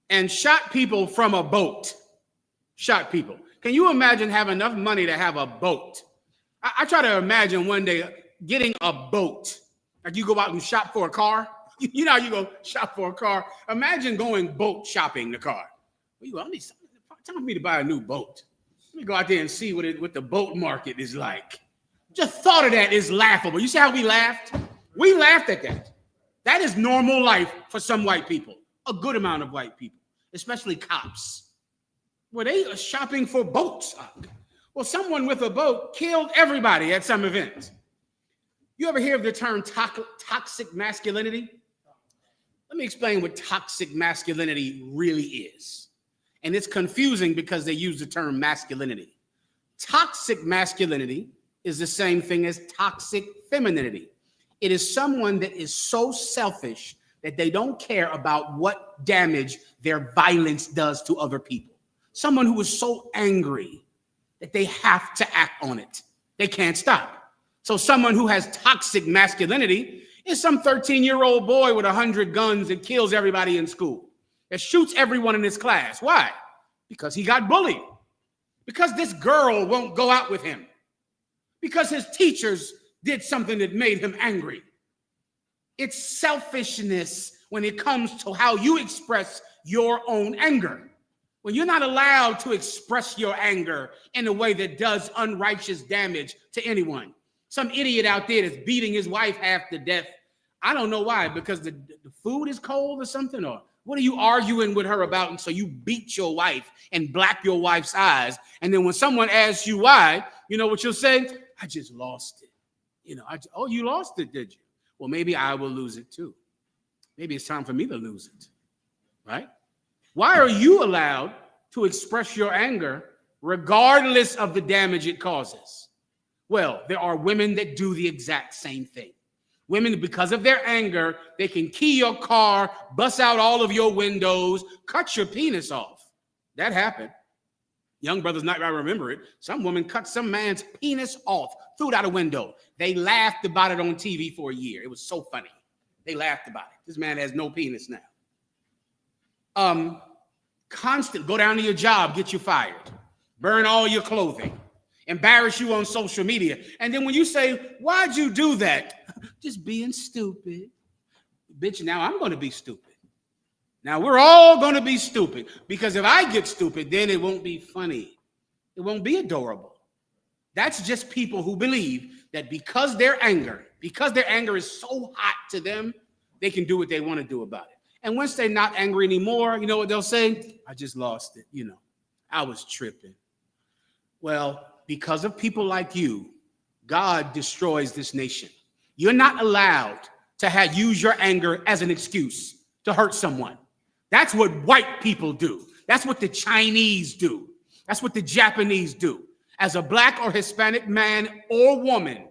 and shot people from a boat. Shot people. Can you imagine having enough money to have a boat? I try to imagine one day getting a boat. Like you go out and shop for a car. You know how you go shop for a car? Imagine going boat shopping the car. Well, time for me to buy a new boat. Let me go out there and see what the boat market is like. Just thought of that is laughable. You see how we laughed? We laughed at that. That is normal life for some white people. A good amount of white people, especially cops. Where they are shopping for boats. Well, someone with a boat killed everybody at some event. You ever hear of the term toxic masculinity? Let me explain what toxic masculinity really is. And it's confusing because they use the term masculinity. Toxic masculinity is the same thing as toxic femininity. It is someone that is so selfish that they don't care about what damage their violence does to other people. Someone who is so angry that they have to act on it. They can't stop. So someone who has toxic masculinity is some 13-year-old boy with 100 guns that kills everybody in school, that shoots everyone in his class. Why? Because he got bullied. Because this girl won't go out with him. Because his teachers did something that made him angry. It's selfishness when it comes to how you express your own anger. When you're not allowed to express your anger in a way that does unrighteous damage to anyone. Some idiot out there that's beating his wife half to death. I don't know why, because the food is cold or something, or what are you arguing with her about? And so you beat your wife and black your wife's eyes. And then when someone asks you why, you know what you'll say? I just lost it. Oh, you lost it, did you? Well, maybe I will lose it too. Maybe it's time for me to lose it, right? Why are you allowed to express your anger regardless of the damage it causes? Well, there are women that do the exact same thing. Women, because of their anger, they can key your car, bust out all of your windows, cut your penis off. That happened. Young brothers not going to remember it. Some woman cut some man's penis off, threw it out a window. They laughed about it on TV for a year. It was so funny. They laughed about it. This man has no penis now. Constant, go down to your job, get you fired, burn all your clothing, embarrass you on social media. And then when you say, why'd you do that? Just being stupid. Bitch, now I'm going to be stupid. Now we're all going to be stupid, because if I get stupid, then it won't be funny. It won't be adorable. That's just people who believe that because their anger is so hot to them, they can do what they want to do about it. And once they're not angry anymore, you know what they'll say? I just lost it. I was tripping. Well, because of people like you, God destroys this nation. You're not allowed to use your anger as an excuse to hurt someone. That's what white people do. That's what the Chinese do. That's what the Japanese do. As a black or Hispanic man or woman,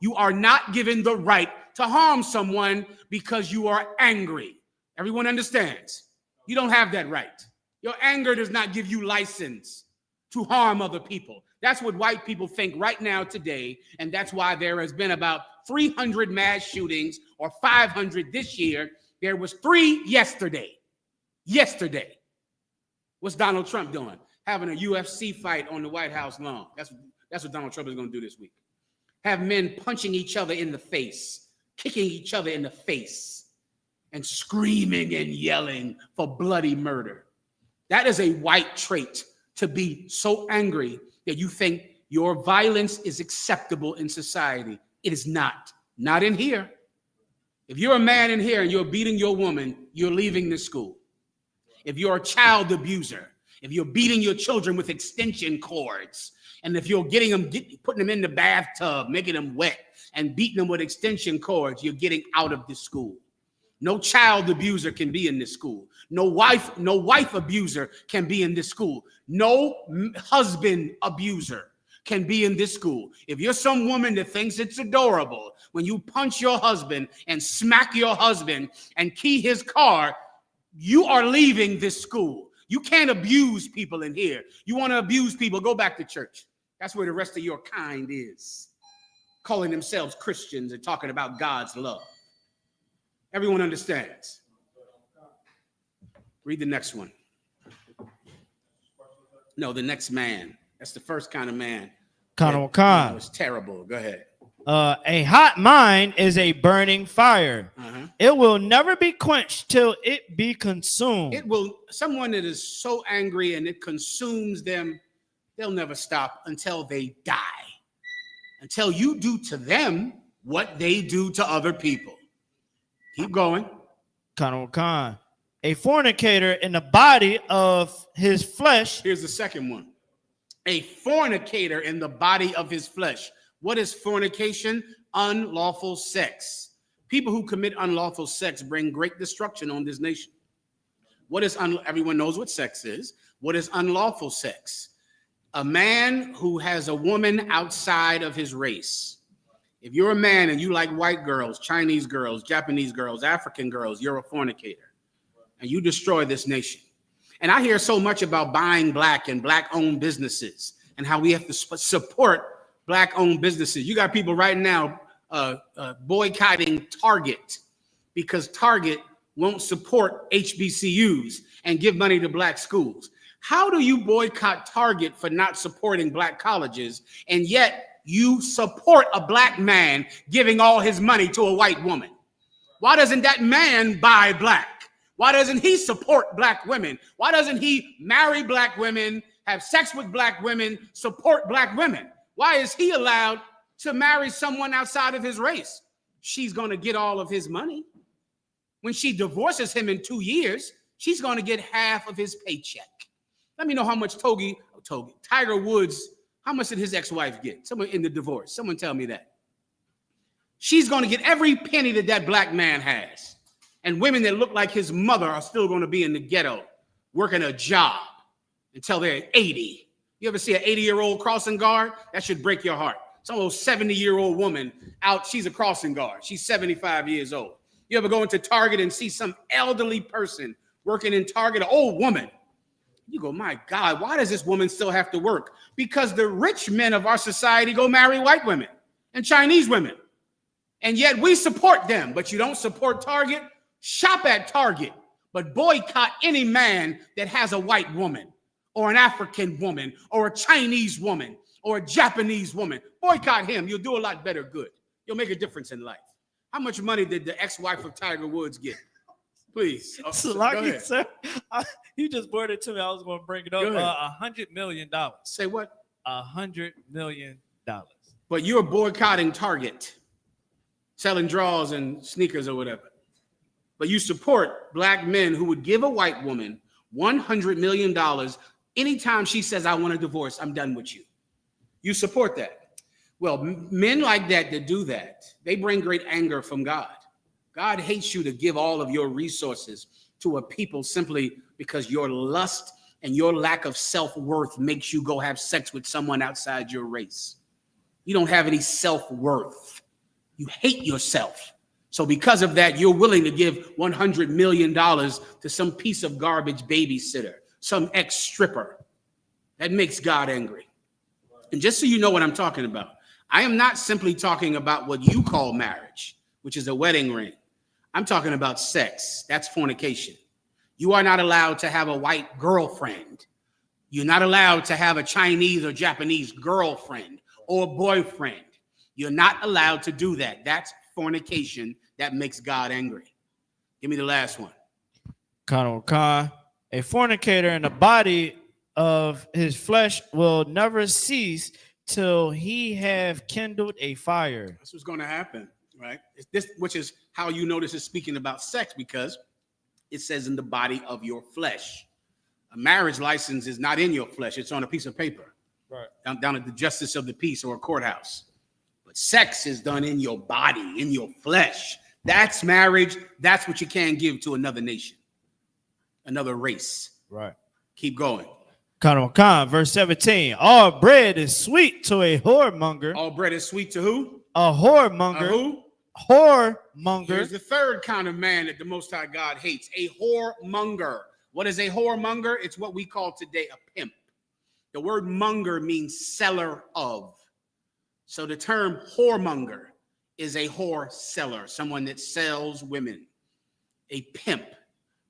you are not given the right to harm someone because you are angry. Everyone understands. You don't have that right. Your anger does not give you license to harm other people. That's what white people think right now today, and that's why there has been about 300 mass shootings, or 500 this year. There was 3 yesterday. Yesterday. What's Donald Trump doing? Having a UFC fight on the White House lawn. That's what Donald Trump is going to do this week. Have men punching each other in the face, kicking each other in the face, and screaming and yelling for bloody murder. That is a white trait, to be so angry that you think your violence is acceptable in society. It is not. Not in here. If you're a man in here and you're beating your woman, you're leaving the school. If you're a child abuser, if you're beating your children with extension cords, and if you're putting them in the bathtub, making them wet, and beating them with extension cords, you're getting out of this school. No child abuser can be in this school. No wife abuser can be in this school. No husband abuser can be in this school. If you're some woman that thinks it's adorable when you punch your husband and smack your husband and key his car, you are leaving this school. You can't abuse people in here. You want to abuse people, go back to church. That's where the rest of your kind is. Calling themselves Christians and talking about God's love. Everyone understands. Read the next one. No, the next man. That's the first kind of man. It was terrible. Go ahead. A hot mind is a burning fire. It will never be quenched till it be consumed. It will, someone that is so angry and it consumes them, they'll never stop until they die. Until you do to them what they do to other people. Keep going. A fornicator in the body of his flesh. Here's the second one. A fornicator in the body of his flesh. What is fornication? Unlawful sex. People who commit unlawful sex bring great destruction on this nation. What is everyone knows what sex is. What is unlawful sex? A man who has a woman outside of his race. If you're a man and you like white girls, Chinese girls, Japanese girls, African girls, you're a fornicator. And you destroy this nation. And I hear so much about buying black and black-owned businesses and how we have to support black-owned businesses. You got people right now boycotting Target because Target won't support HBCUs and give money to black schools. How do you boycott Target for not supporting black colleges, and yet you support a black man giving all his money to a white woman? Why doesn't that man buy black? Why doesn't he support black women? Why doesn't he marry black women, have sex with black women, support black women? Why is he allowed to marry someone outside of his race? She's going to get all of his money. When she divorces him in 2 years, she's going to get half of his paycheck. Let me know how much Tiger Woods, how much did his ex-wife get? Someone in the divorce. Someone tell me that. She's going to get every penny that that black man has. And women that look like his mother are still going to be in the ghetto working a job until they're 80. You ever see an 80-year-old crossing guard? That should break your heart. Some old 70-year-old woman out, she's a crossing guard. She's 75 years old. You ever go into Target and see some elderly person working in Target, an old woman? You go, my God, why does this woman still have to work? Because the rich men of our society go marry white women and Chinese women. And yet we support them, but you don't support Target? Shop at Target, but boycott any man that has a white woman or an African woman or a Chinese woman or a Japanese woman. Boycott him. You'll do a lot better good. You'll make a difference in life. How much money did the ex-wife of Tiger Woods get? Please. Salaki, sir. You just brought it to me. I was going to bring it up. $100 million. Say what? $100 million. But you're boycotting Target, selling drawers and sneakers or whatever. But you support black men who would give a white woman $100 million anytime she says, I want a divorce, I'm done with you. You support that. Well, men like that do that, they bring great anger from God. God hates you to give all of your resources to a people simply because your lust and your lack of self-worth makes you go have sex with someone outside your race. You don't have any self-worth. You hate yourself. So because of that, you're willing to give $100 million to some piece of garbage babysitter, some ex-stripper. That makes God angry. And just so you know what I'm talking about, I am not simply talking about what you call marriage, which is a wedding ring. I'm talking about sex. That's fornication. You are not allowed to have a white girlfriend. You're not allowed to have a Chinese or Japanese girlfriend or boyfriend. You're not allowed to do that. That's fornication. That makes God angry. Give me the last one. A fornicator in the body of his flesh will never cease till he have kindled a fire. That's what's going to happen, right? It's this, which is how you know this is speaking about sex, because it says in the body of your flesh. A marriage license is not in your flesh. It's on a piece of paper, right? Down at the justice of the peace or a courthouse. But sex is done in your body, in your flesh. That's marriage. That's what you can't give to another nation, another race. Right. Keep going. Verse 17. All bread is sweet to a whoremonger. All bread is sweet to who? A whoremonger. Who? Whoremonger. Here's the third kind of man that the Most High God hates. A whoremonger. What is a whoremonger? It's what we call today a pimp. The word monger means seller of. So the term whoremonger is a whore seller, someone that sells women. A pimp.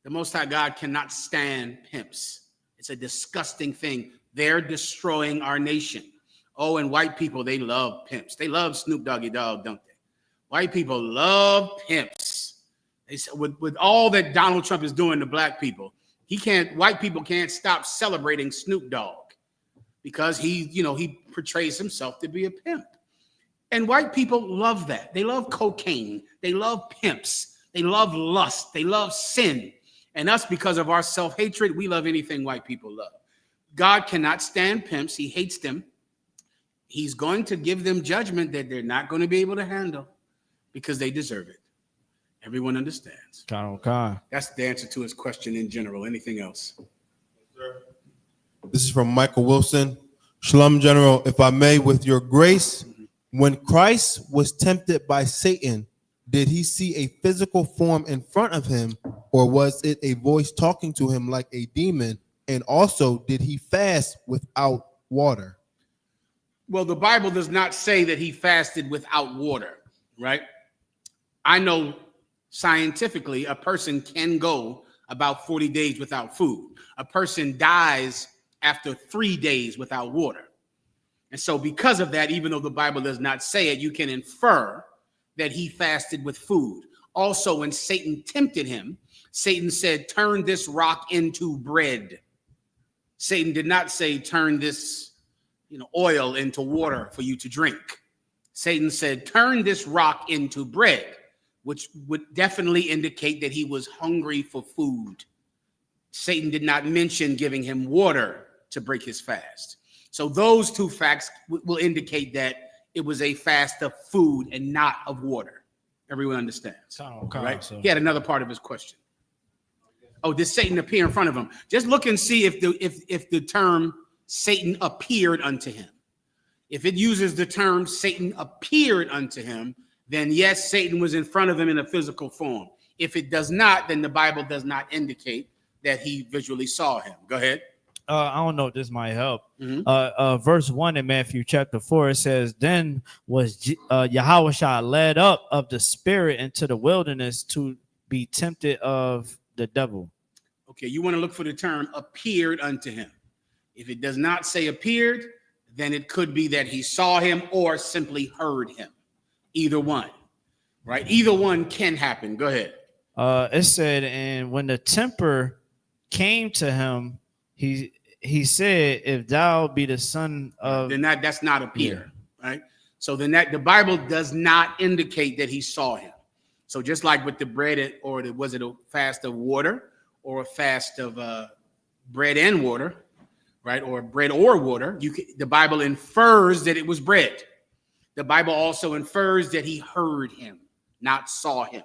The Most High God cannot stand pimps. It's a disgusting thing. They're destroying our nation. Oh, and white people, they love pimps. They love Snoop Doggy Dogg, don't they? White people love pimps. With all that Donald Trump is doing to black people, white people can't stop celebrating Snoop Dogg because he portrays himself to be a pimp. And white people love that. They love cocaine. They love pimps. They love lust. They love sin. And us, because of our self-hatred, we love anything white people love. God cannot stand pimps. He hates them. He's going to give them judgment that they're not going to be able to handle because they deserve it. Everyone understands. That's the answer to his question in general. Anything else? This is from Michael Wilson. Shalom, General. If I may, with your grace, when Christ was tempted by Satan, did he see a physical form in front of him, or was it a voice talking to him like a demon? And also, did he fast without water? Well, the Bible does not say that he fasted without water, right? I know scientifically a person can go about 40 days without food. A person dies after 3 days without water. And so because of that, even though the Bible does not say it, you can infer that he fasted with food. Also, when Satan tempted him, Satan said, turn this rock into bread. Satan did not say, turn this oil into water for you to drink. Satan said, turn this rock into bread, which would definitely indicate that he was hungry for food. Satan did not mention giving him water to break his fast. So those two facts will indicate that it was a fast of food and not of water. Everyone understands, right? He had another part of his question. Oh, did Satan appear in front of him? Just look and see if the term Satan appeared unto him. If it uses the term Satan appeared unto him, then yes, Satan was in front of him in a physical form. If it does not, then the Bible does not indicate that he visually saw him. Go ahead. I don't know if this might help. Verse 1 in Matthew chapter 4, it says, then was Yahushua led up of the spirit into the wilderness to be tempted of the devil. Okay, you want to look for the term appeared unto him. If it does not say appeared, then it could be that he saw him or simply heard him. Either one, right? Either one can happen. Go ahead. It said, and when the tempter came to him, he said, if thou be the son of... Then that's not appear, right? So then the Bible does not indicate that he saw him. So just like with the bread, was it a fast of water or a fast of bread and water, right? Or bread or water, the Bible infers that it was bread. The Bible also infers that he heard him, not saw him.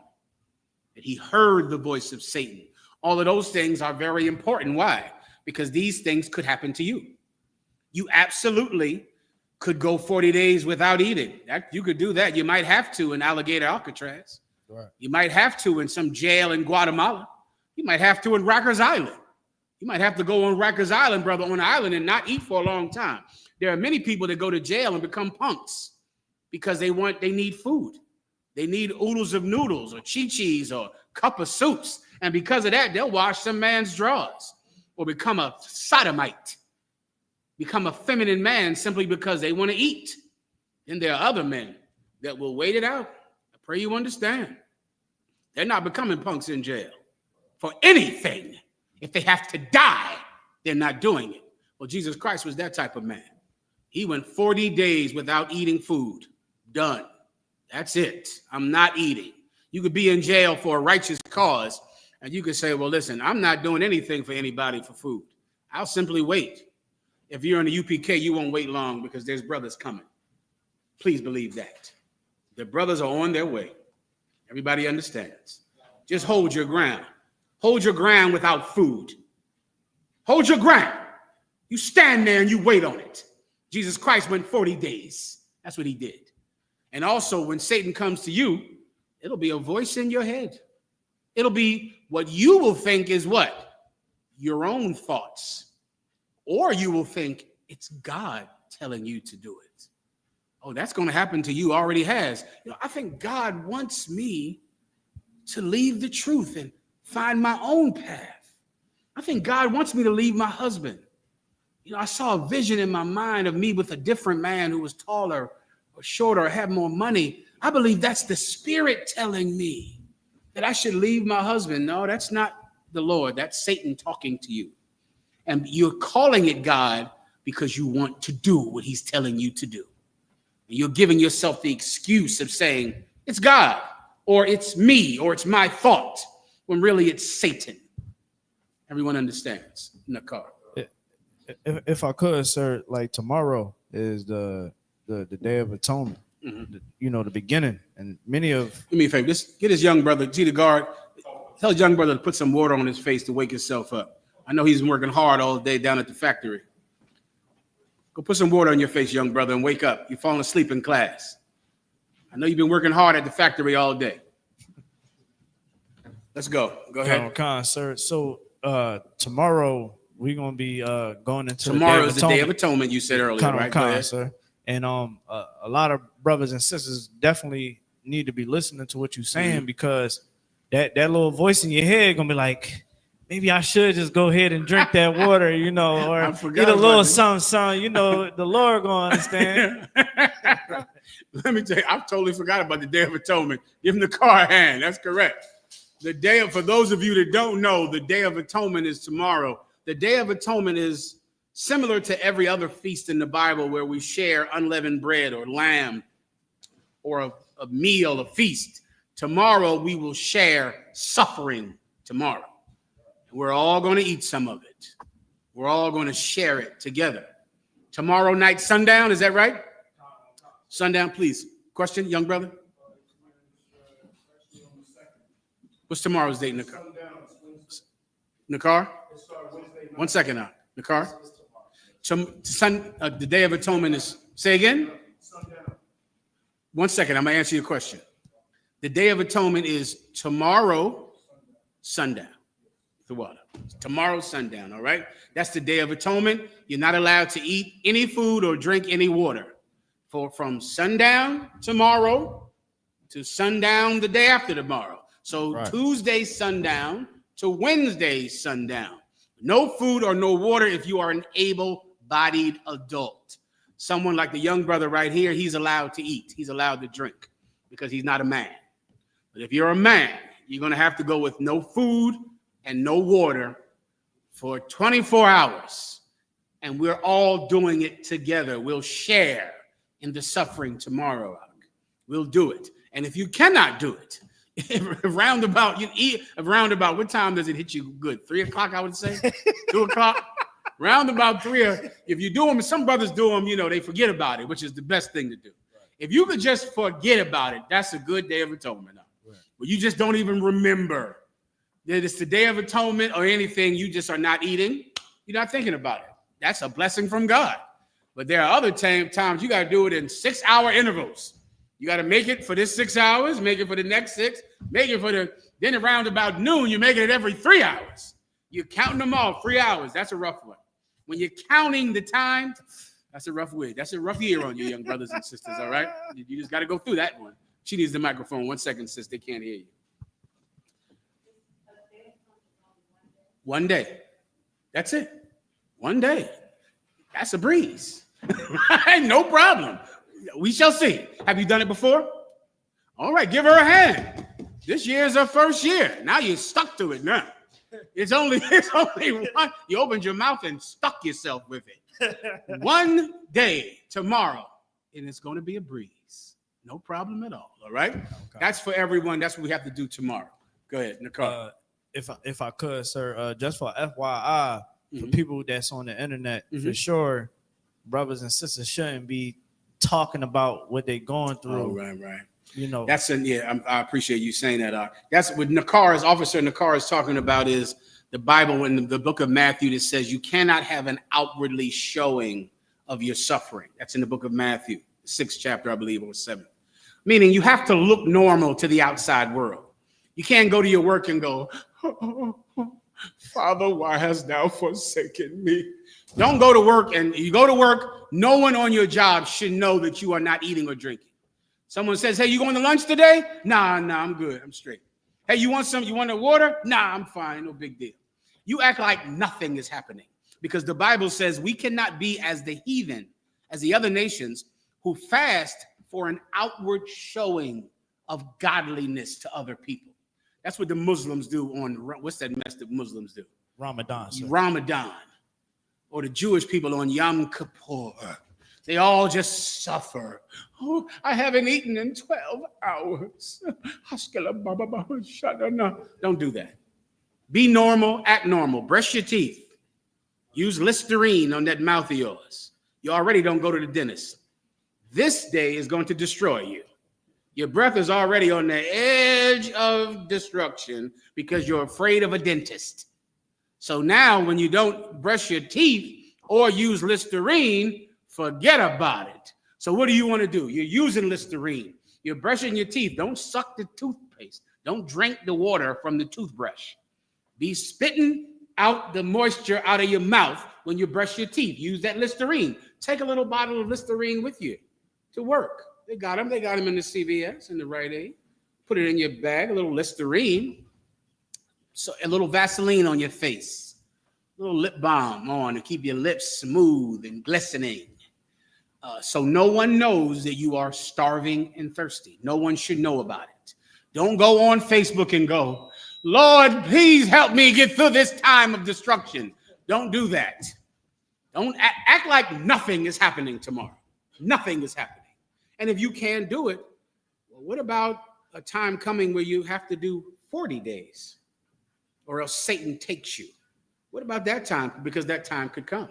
That he heard the voice of Satan. All of those things are very important. Why? Because these things could happen to you. You absolutely could go 40 days without eating. You could do that. You might have to in Alligator Alcatraz. Right. You might have to in some jail in Guatemala. You might have to in Rikers Island. You might have to go on Rikers Island, brother, on an island and not eat for a long time. There are many people that go to jail and become punks because they need food. They need oodles of noodles or chi-chis or cup of soups. And because of that, they'll wash some man's drawers or become a sodomite, become a feminine man simply because they want to eat. And there are other men that will wait it out. I pray you understand. They're not becoming punks in jail for anything. If they have to die, they're not doing it. Well, Jesus Christ was that type of man. He went 40 days without eating food. Done. That's it. I'm not eating. You could be in jail for a righteous cause, and you could say, well, listen, I'm not doing anything for anybody for food. I'll simply wait. If you're in the UPK, you won't wait long because there's brothers coming. Please believe that. The brothers are on their way. Everybody understands. Just hold your ground. Hold your ground without food. Hold your ground. You stand there and you wait on it. Jesus Christ went 40 days. That's what he did. And also, when Satan comes to you, it'll be a voice in your head. It'll be what you will think is what? your own thoughts, or you will think it's God telling you to do it. Oh, that's going to happen to you, already has. I think God wants me to leave the truth and find my own path. I think God wants me to leave my husband. I saw a vision in my mind of me with a different man who was taller or shorter or had more money. I believe that's the Spirit telling me that I should leave my husband. No, that's not the Lord. That's Satan talking to you. And you're calling it God because you want to do what he's telling you to do. And you're giving yourself the excuse of saying, it's God, or it's me, or it's my thought, when really it's Satan. Everyone understands in the car. If I could, sir, like tomorrow is the Day of Atonement. Mm-hmm. The beginning, and many of. Do me a favor. Just get his young brother, see the guard. Tell his young brother to put some water on his face to wake himself up. I know he's been working hard all day down at the factory. Go put some water on your face, young brother, and wake up. You're falling asleep in class. I know you've been working hard at the factory all day. Let's go. Go ahead. Sir. So tomorrow we're gonna be going into tomorrow is the Day of Atonement. You said earlier, right? Go ahead, sir. And a lot of brothers and sisters definitely need to be listening to what you're saying, because that little voice in your head gonna be like, maybe I should just go ahead and drink that water, or get a little something. The Lord gonna understand. Let me tell you, I totally forgot about the Day of Atonement. Give him the car a hand. That's correct. For those of you that don't know, the Day of Atonement is tomorrow. The Day of Atonement is similar to every other feast in the Bible where we share unleavened bread or lamb or a meal, a feast. Tomorrow we will share suffering tomorrow. We're all going to eat some of it. We're all going to share it together. Tomorrow night, sundown, is that right? Sundown, please. Question, young brother? What's tomorrow's date, Nakar? Nakar? 1 second now. Nakar? The Day of Atonement is, say again? 1 second, I'm going to answer your question. The Day of Atonement is tomorrow, sundown. The water. Tomorrow, sundown, all right? That's the Day of Atonement. You're not allowed to eat any food or drink any water from sundown tomorrow to sundown the day after tomorrow. So right. Tuesday sundown to Wednesday sundown. No food or no water if you are an able-bodied adult. Someone like the young brother right here, he's allowed to eat. He's allowed to drink because he's not a man. But if you're a man, you're going to have to go with no food and no water for 24 hours. And we're all doing it together. We'll share in the suffering tomorrow. We'll do it. And if you cannot do it, roundabout, what time does it hit you good? 3 o'clock, I would say. 2 o'clock. Roundabout 3. If you do them, some brothers do them, they forget about it, which is the best thing to do. If you could just forget about it, that's a good Day of Atonement. But you just don't even remember that it's the Day of Atonement or anything. You just are not eating. You're not thinking about it. That's a blessing from God. But there are other times you got to do it in 6-hour intervals. You got to make it for this 6 hours, make it for the next 6, make it for then around about noon, you're making it every 3 hours. You're counting them all, 3 hours. That's a rough one. When you're counting the time, that's a rough way. That's a rough year on you, young brothers and sisters, all right? You just got to go through that one. She needs the microphone. 1 second, sis. They can't hear you. One day. That's it. One day. That's a breeze. No problem. We shall see. Have you done it before? All right, give her a hand. This year is her first year. Now you're stuck to it now. It's only one. You opened your mouth and stuck yourself with it. One day tomorrow, and it's going to be a breeze. No problem at all. All right? Okay. That's for everyone. That's what we have to do tomorrow. Go ahead, Nicole. If I could, sir, just for FYI, for people that's on the internet, for sure, brothers and sisters shouldn't be talking about what they're going through. Oh, right. That's I appreciate you saying that. That's what Officer Nakar is talking about is the Bible in the book of Matthew that says you cannot have an outwardly showing of your suffering. That's in the book of Matthew, 6th chapter, I believe, or 7th. Meaning you have to look normal to the outside world. You can't go to your work and go, Father, why hast thou forsaken me? Don't go to work, and you go to work, no one on your job should know that you are not eating or drinking. Someone says, hey, you going to lunch today? Nah, I'm good. I'm straight. Hey, you want a water? Nah, I'm fine. No big deal. You act like nothing is happening because the Bible says we cannot be as the heathen, as the other nations who fast for an outward showing of godliness to other people. That's what the Muslims do on, what's that mess that Muslims do? Ramadan, sir. Ramadan. Or the Jewish people on Yom Kippur. They all just suffer. Oh, I haven't eaten in 12 hours. Don't do that. Be normal, act normal. Brush your teeth. Use Listerine on that mouth of yours. You already don't go to the dentist. This day is going to destroy you. Your breath is already on the edge of destruction because you're afraid of a dentist. So now when you don't brush your teeth or use Listerine, forget about it. So what do you want to do? You're using Listerine. You're brushing your teeth. Don't suck the toothpaste. Don't drink the water from the toothbrush. Be spitting out the moisture out of your mouth when you brush your teeth. Use that Listerine. Take a little bottle of Listerine with you to work. They got them in the CVS, in the Rite Aid. Put it in your bag, a little Listerine. So a little Vaseline on your face. A little lip balm on to keep your lips smooth and glistening. So no one knows that you are starving and thirsty. No one should know about it. Don't go on Facebook and go, Lord, please help me get through this time of destruction. Don't do that. Don't act like nothing is happening tomorrow. Nothing is happening. And if you can't do it, well, what about a time coming where you have to do 40 days or else Satan takes you? What about that time? Because that time could come.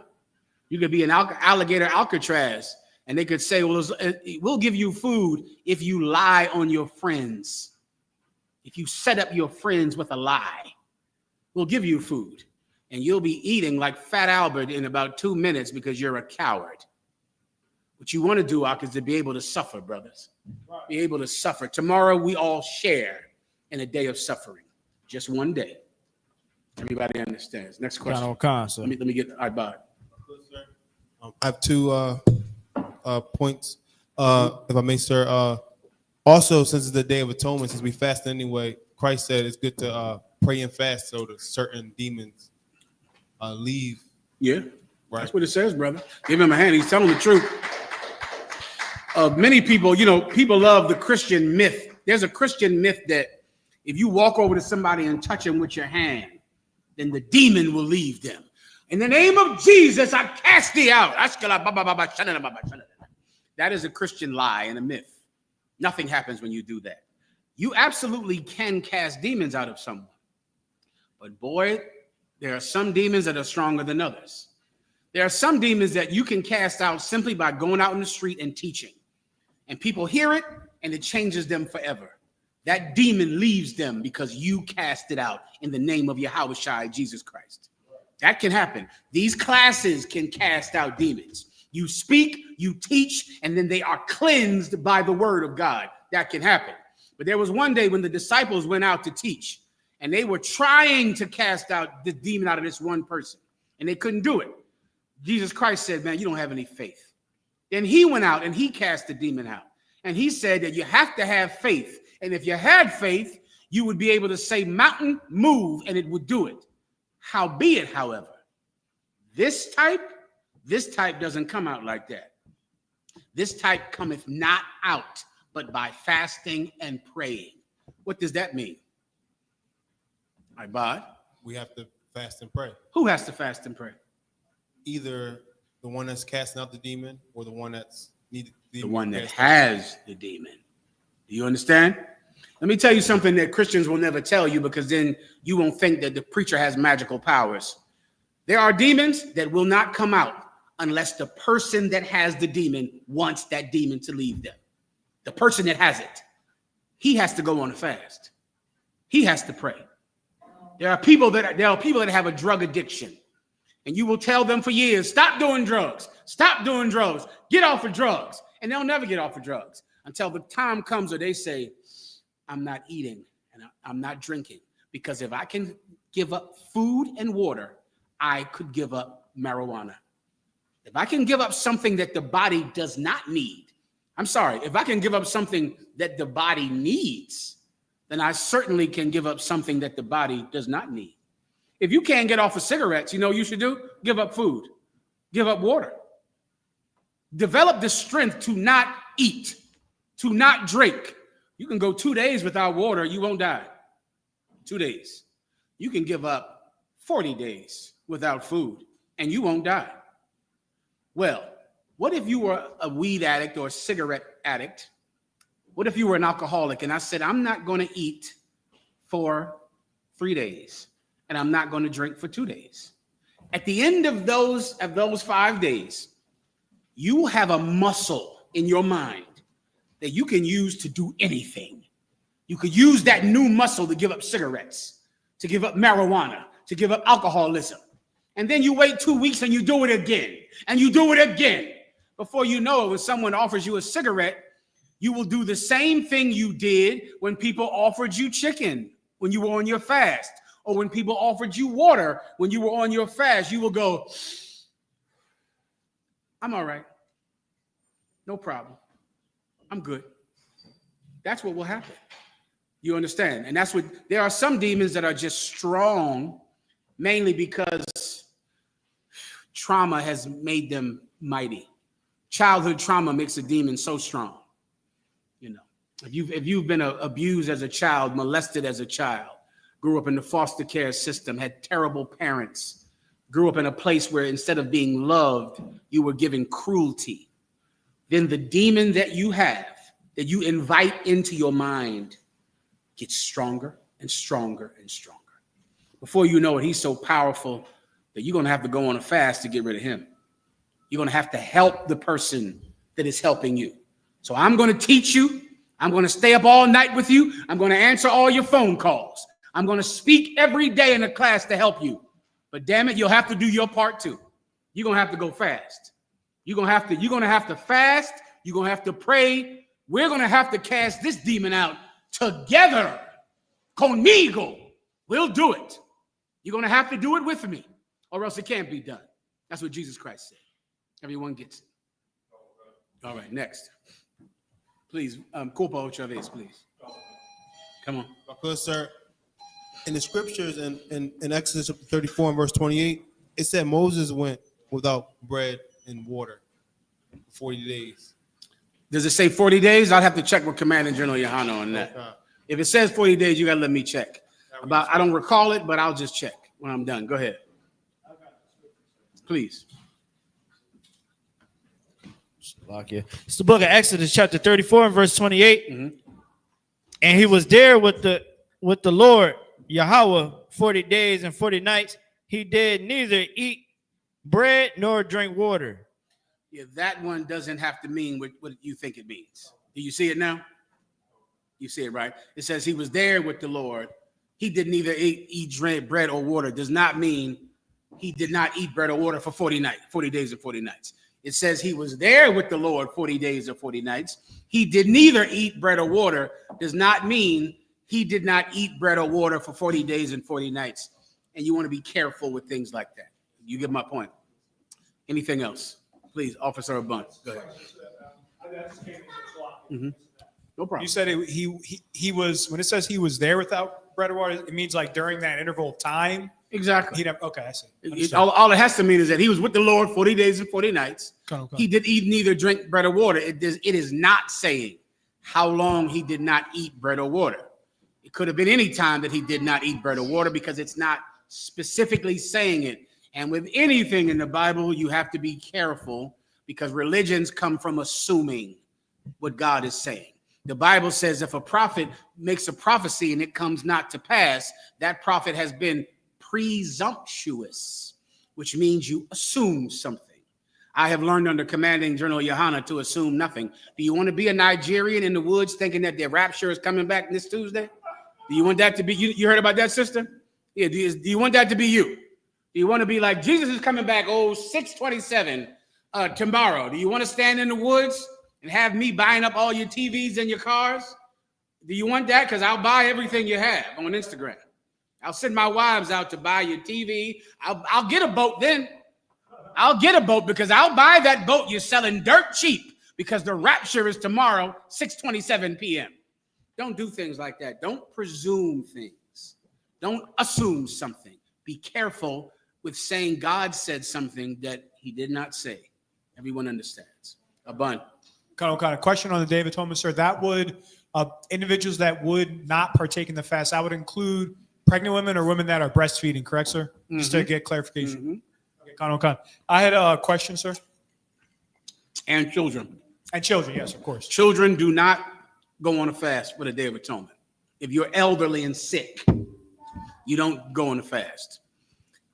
You could be an alligator Alcatraz, and they could say, well, we'll give you food if you lie on your friends. If you set up your friends with a lie, we'll give you food. And you'll be eating like Fat Albert in about 2 minutes because you're a coward. What you want to do, Ak, is to be able to suffer, brothers. Be able to suffer. Tomorrow we all share in a day of suffering. Just one day. Everybody understands. Next question. Let me get I-Bod. I have two points, if I may, sir. Also, since it's the Day of Atonement, since we fast anyway, Christ said it's good to pray and fast so that certain demons leave. Yeah, right. That's what it says, brother. Give him a hand. He's telling the truth. Many people, people love the Christian myth. There's a Christian myth that if you walk over to somebody and touch them with your hand, then the demon will leave them. In the name of Jesus, I cast thee out. That is a Christian lie and a myth. Nothing happens when you do that. You absolutely can cast demons out of someone. But boy, there are some demons that are stronger than others. There are some demons that you can cast out simply by going out in the street and teaching. And people hear it, and it changes them forever. That demon leaves them because you cast it out in the name of Yahawashi, Jesus Christ. That can happen. These classes can cast out demons. You speak, you teach, and then they are cleansed by the word of God. That can happen. But there was one day when the disciples went out to teach, and they were trying to cast out the demon out of this one person, and they couldn't do it. Jesus Christ said, man, you don't have any faith. Then he went out and he cast the demon out. And he said that you have to have faith. And if you had faith, you would be able to say, mountain, move, and it would do it. Howbeit, however, this type doesn't come out like that. This type cometh not out, but by fasting and praying. What does that mean? I-Bod. We have to fast and pray. Who has to fast and pray? Either the one that's casting out the demon or the one that's needed. The one that has the demon. Do you understand? Let me tell you something that Christians will never tell you, because then you won't think that the preacher has magical powers. There are demons that will not come out unless the person that has the demon wants that demon to leave them. The person that has it, he has to go on a fast. He has to pray. There are people that have a drug addiction, and you will tell them for years, stop doing drugs, get off of drugs. And they'll never get off of drugs until the time comes where they say, I'm not eating and I'm not drinking, because if I can give up food and water, I could give up marijuana. If I can give up something that the body does not need, I'm sorry, if I can give up something that the body needs, then I certainly can give up something that the body does not need. If you can't get off of cigarettes, you know what you should do? Give up food, give up water. Develop the strength to not eat, to not drink. You can go 2 days without water, you won't die. 2 days. You can give up 40 days without food and you won't die. Well, what if you were a weed addict or a cigarette addict? What if you were an alcoholic and I said, I'm not going to eat for 3 days and I'm not going to drink for 2 days? At the end of those 5 days, you have a muscle in your mind that you can use to do anything. You could use that new muscle to give up cigarettes, to give up marijuana, to give up alcoholism. And then you wait 2 weeks and you do it again, and you do it again. Before you know it, when someone offers you a cigarette, you will do the same thing you did when people offered you chicken when you were on your fast, or when people offered you water when you were on your fast. You will go, I'm all right. No problem. I'm good. That's what will happen. You understand? And that's what, there are some demons that are just strong, mainly because trauma has made them mighty. Childhood trauma makes a demon so strong. You know, if you've been abused as a child, molested as a child, grew up in the foster care system, had terrible parents, grew up in a place where instead of being loved, you were given cruelty, then the demon that you have, that you invite into your mind, gets stronger and stronger and stronger. Before you know it, he's so powerful that you're going to have to go on a fast to get rid of him. You're going to have to help the person that is helping you. So I'm going to teach you. I'm going to stay up all night with you. I'm going to answer all your phone calls. I'm going to speak every day in the class to help you. But damn it, you'll have to do your part too. You're going to have to go fast. You're going to have to fast. You're going to have to pray. We're going to have to cast this demon out together. Conmigo. We'll do it. You're going to have to do it with me, or else it can't be done. That's what Jesus Christ said. Everyone gets it. All right, next. Please, culpa otra vez, please. Come on. Because, sir, in the scriptures in Exodus 34 and verse 28, it said Moses went without bread and water for 40 days. Does it say 40 days? I'll have to check with Commanding General YAHANNA on that. Okay. If it says 40 days, you got to let me check. I don't recall it, but I'll just check when I'm done. Go ahead. Please. It's the book of Exodus, chapter 34 and verse 28. Mm-hmm. And he was there with the Lord Yahweh 40 days and 40 nights. He did neither eat bread nor drink water. Yeah, that one doesn't have to mean what you think it means. Do you see it now? You see it, right? It says he was there with the Lord. He did neither eat drink bread or water. Does not mean he did not eat bread or water for 40 days and 40 nights. It says he was there with the Lord 40 days or 40 nights. He did neither eat bread or water. Does not mean he did not eat bread or water for 40 days and 40 nights. And you want to be careful with things like that. You get my point. Anything else? Please, Officer Abund. Go ahead. Mm-hmm. No problem. You said he was, when it says he was there without bread or water, it means like during that interval of time. Exactly. Okay, I see. All it has to mean is that he was with the Lord 40 days and 40 nights. Okay. He did eat neither drink bread or water. It is not saying how long he did not eat bread or water. It could have been any time that he did not eat bread or water, because it's not specifically saying it. And with anything in the Bible, you have to be careful, because religions come from assuming what God is saying. The Bible says if a prophet makes a prophecy and it comes not to pass, that prophet has been presumptuous, which means you assume something. I have learned under Commanding General YAHANNA to assume nothing. Do you want to be a Nigerian in the woods thinking that their rapture is coming back this Tuesday? Do you want that to be you? You heard about that, sister? Yeah. Do you want that to be you? Do you want to be like, Jesus is coming back, 6/27 tomorrow? Do you want to stand in the woods and have me buying up all your TVs and your cars? Do you want that? Because I'll buy everything you have on Instagram. I'll send my wives out to buy your TV. I'll get a boat then. I'll get a boat because I'll buy that boat you're selling dirt cheap because the rapture is tomorrow, 6:27 p.m. Don't do things like that. Don't presume things. Don't assume something. Be careful with saying God said something that he did not say. Everyone understands. A bun. Kind of question on the Day of Atonement, sir. That would, individuals that would not partake in the fast, that would include pregnant women or women that are breastfeeding, correct, sir? Just to get clarification. Okay, I had a question, sir. And children. And children, yes, of course. Children do not go on a fast for the Day of Atonement. If you're elderly and sick, you don't go on a fast.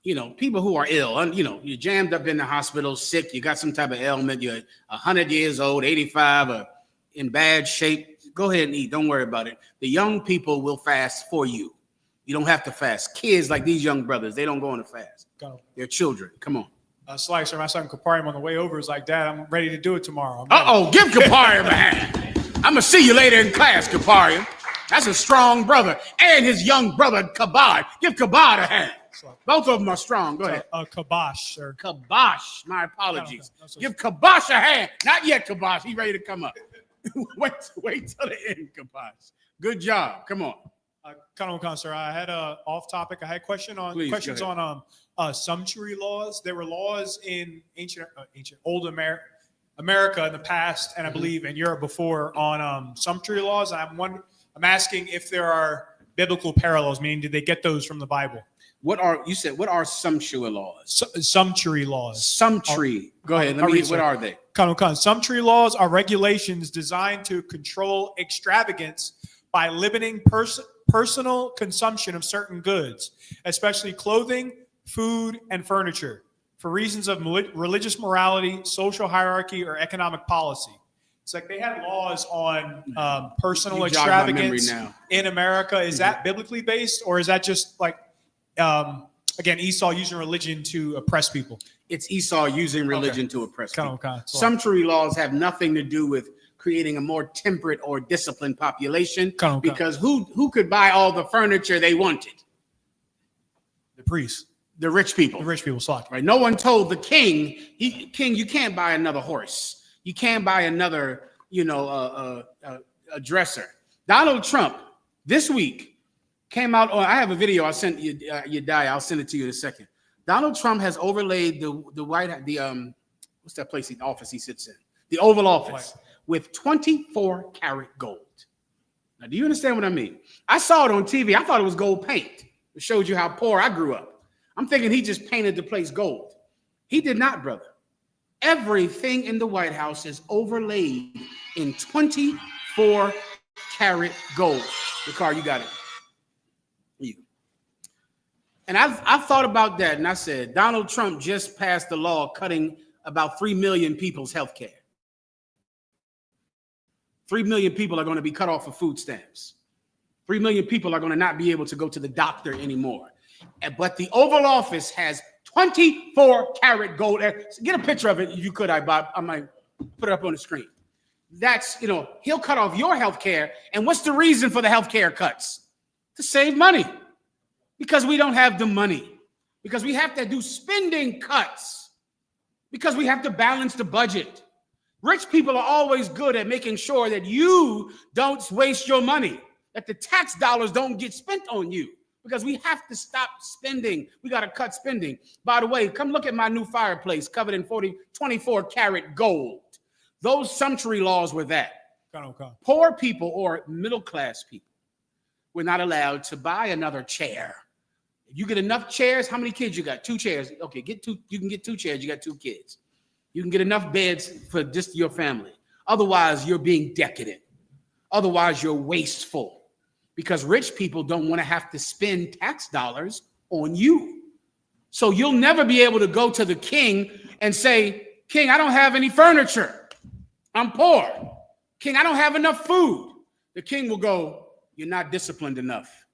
You know, people who are ill, you know, you're jammed up in the hospital, sick, you got some type of ailment, you're 100 years old, 85, or in bad shape, go ahead and eat. Don't worry about it. The young people will fast for you. You don't have to fast. Kids like these young brothers, they don't go on a fast. They're children. Come on. Slicer, my son Kaparium on the way over is like, Dad, I'm ready to do it tomorrow. Give Kaparium a hand. I'm going to see you later in class, Kaparium. That's a strong brother. And his young brother, Kabad. Give Kabad a hand. Both of them are strong. Go ahead. Kabosh, sir. Kabosh. My apologies. Give Kabosh a hand. Not yet, Kabosh. He's ready to come up. wait till the end, Kabosh. Good job. Come on. Sir, I had a off topic. I had questions on sumptuary laws. There were laws in ancient old America in the past, and I believe in Europe before, on sumptuary laws. I'm asking if there are biblical parallels, meaning did they get those from the Bible? What are sumptuary laws? Sumptuary laws. Sumptuary. Go ahead. Let me read. What are they? Sumptuary laws are regulations designed to control extravagance by limiting personal consumption of certain goods, especially clothing, food, and furniture, for reasons of religious morality, social hierarchy, or economic policy. It's like they had laws on personal extravagance in America. Is that biblically based, or is that just like, again, Esau using religion to oppress people? It's Esau using religion to oppress people. Sumptuary laws have nothing to do with creating a more temperate or disciplined population, because who could buy all the furniture they wanted? The priests. The rich people. The rich people, right? No one told the king, king, you can't buy another horse. You can't buy another, a dresser. Donald Trump this week came out on, I have a video I sent you, I'll send it to you in a second. Donald Trump has overlaid the what's that place, office he sits in? The Oval Office with 24 karat gold. Now, do you understand what I mean? I saw it on TV. I thought it was gold paint. It showed you how poor I grew up. I'm thinking he just painted the place gold. He did not, brother. Everything in the White House is overlaid in 24 karat gold. The car, you got it. You. And I've thought about that, and I said, Donald Trump just passed the law cutting about 3 million people's health care. 3 million people are going to be cut off of food stamps. 3 million people are going to not be able to go to the doctor anymore. But the Oval Office has 24 karat gold. Get a picture of it if you could, Bob. I might put it up on the screen. That's, he'll cut off your health care. And what's the reason for the health care cuts? To save money. Because we don't have the money. Because we have to do spending cuts. Because we have to balance the budget. Rich people are always good at making sure that you don't waste your money, that the tax dollars don't get spent on you, because we have to stop spending. We got to cut spending. By the way, come look at my new fireplace covered in 24 karat gold. Those sumptuary laws were that. Poor people or middle class people were not allowed to buy another chair. If you get enough chairs, how many kids you got? 2 chairs. Okay, get 2. You can get 2 chairs. You got 2 kids. You can get enough beds for just your family. Otherwise, you're being decadent. Otherwise, you're wasteful. Because rich people don't want to have to spend tax dollars on you. So you'll never be able to go to the king and say, King, I don't have any furniture. I'm poor. King, I don't have enough food. The king will go, you're not disciplined enough.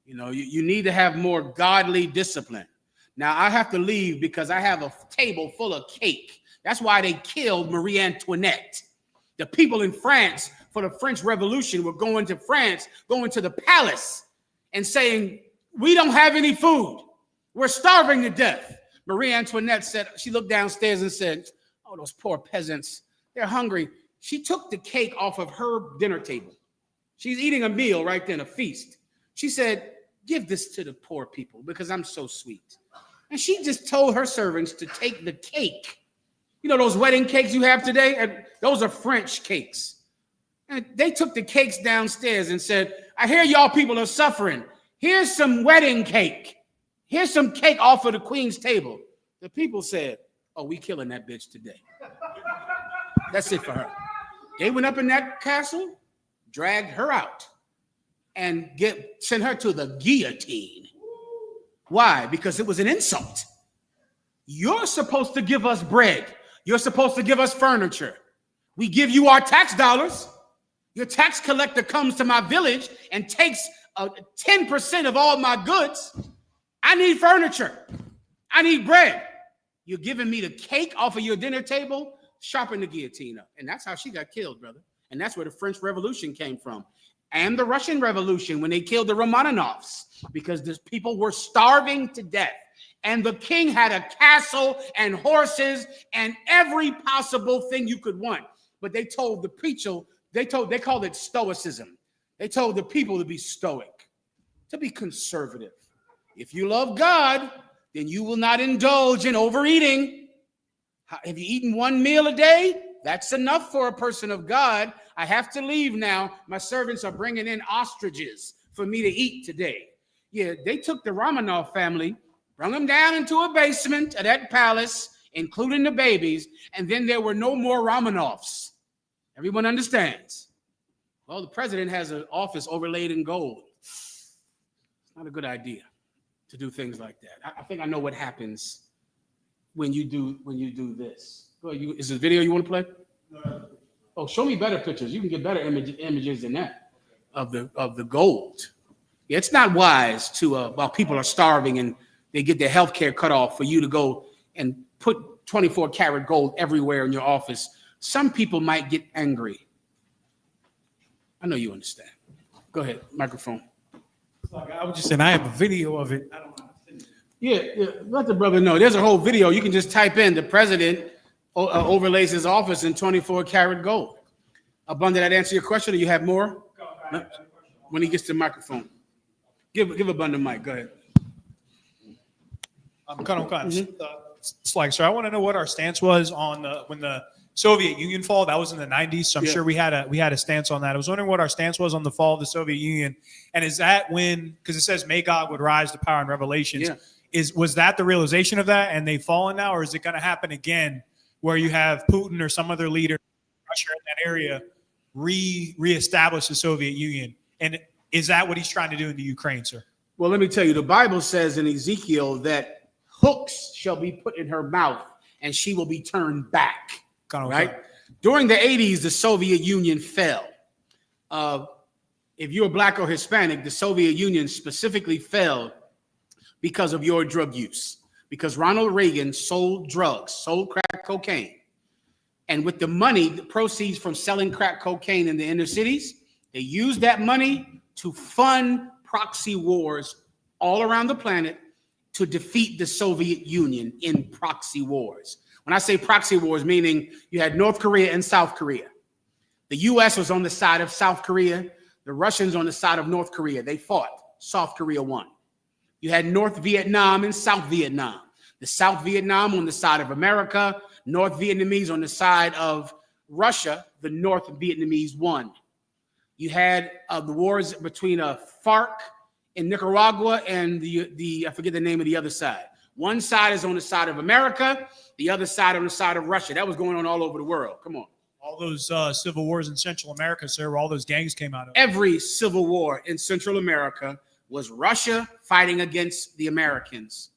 You need to have more godly discipline. Now, I have to leave because I have a table full of cake. That's why they killed Marie Antoinette. The people in France for the French Revolution were going to France, going to the palace and saying, We don't have any food. We're starving to death. Marie Antoinette said, she looked downstairs and said, oh, those poor peasants, they're hungry. She took the cake off of her dinner table. She's eating a meal right then, a feast. She said, give this to the poor people because I'm so sweet. And she just told her servants to take the cake. You know those wedding cakes you have today? And those are French cakes. And they took the cakes downstairs and said, I hear y'all people are suffering. Here's some wedding cake. Here's some cake off of the queen's table. The people said, oh, we killing that bitch today. That's it for her. They went up in that castle, dragged her out, and sent her to the guillotine. Why? Because it was an insult. You're supposed to give us bread. You're supposed to give us furniture. We give you our tax dollars. Your tax collector comes to my village and takes 10% of all my goods. I need furniture. I need bread. You're giving me the cake off of your dinner table? Sharpen the guillotine up. And that's how she got killed, brother. And that's where the French Revolution came from. And the Russian Revolution, when they killed the Romanovs, because the people were starving to death. And the king had a castle and horses and every possible thing you could want. But they told the people, they called it stoicism. They told the people to be stoic, to be conservative. If you love God, then you will not indulge in overeating. Have you eaten one meal a day? That's enough for a person of God. I have to leave now. My servants are bringing in ostriches for me to eat today. Yeah, they took the Romanov family, brought them down into a basement of that palace, including the babies, and then there were no more Romanovs. Everyone understands. Well, the president has an office overlaid in gold. It's not a good idea to do things like that. I think I know what happens when you do this. Is this video you want to play? No. Oh, show me better pictures. You can get better images than that of the gold. Yeah, it's not wise to while people are starving and they get their health care cut off for you to go and put 24 karat gold everywhere in your office. Some people might get angry. I know you understand. Go ahead, microphone. I was just saying, I have a video of it. I don't know. Yeah, let the brother know. There's a whole video. You can just type in the president overlays his office in 24 karat gold. Abundant, that answer your question, or you have more? No? When he gets to the microphone. Give Abundant mic. Go ahead. I'm kind of like, sir, I want to know what our stance was on when the Soviet Union fall. That was in the 90s, so I'm sure we had a stance on that. I was wondering what our stance was on the fall of the Soviet Union, and is that when, because it says may God would rise to power in Revelations, was that the realization of that and they've fallen now, or is it going to happen again where you have Putin or some other leader, Russia in that area, reestablish the Soviet Union? And is that what he's trying to do in the Ukraine, sir? Well, let me tell you, the Bible says in Ezekiel that hooks shall be put in her mouth and she will be turned back. Right? During the 80s, the Soviet Union fell. If you're black or Hispanic, the Soviet Union specifically fell because of your drug use. Because Ronald Reagan sold drugs, sold crack cocaine. And with the money, the proceeds from selling crack cocaine in the inner cities, they used that money to fund proxy wars all around the planet to defeat the Soviet Union in proxy wars. When I say proxy wars, meaning you had North Korea and South Korea. The U.S. was on the side of South Korea. The Russians on the side of North Korea. They fought. South Korea won. You had North Vietnam and South Vietnam. The South Vietnam on the side of America, North Vietnamese on the side of Russia. The North Vietnamese won. You had the wars between FARC in Nicaragua and the I forget the name of the other side. One side is on the side of America, the other side on the side of Russia. That was going on all over the world. Come on. All those civil wars in Central America, sir, where all those gangs came out of. Every civil war in Central America was Russia fighting against the Americans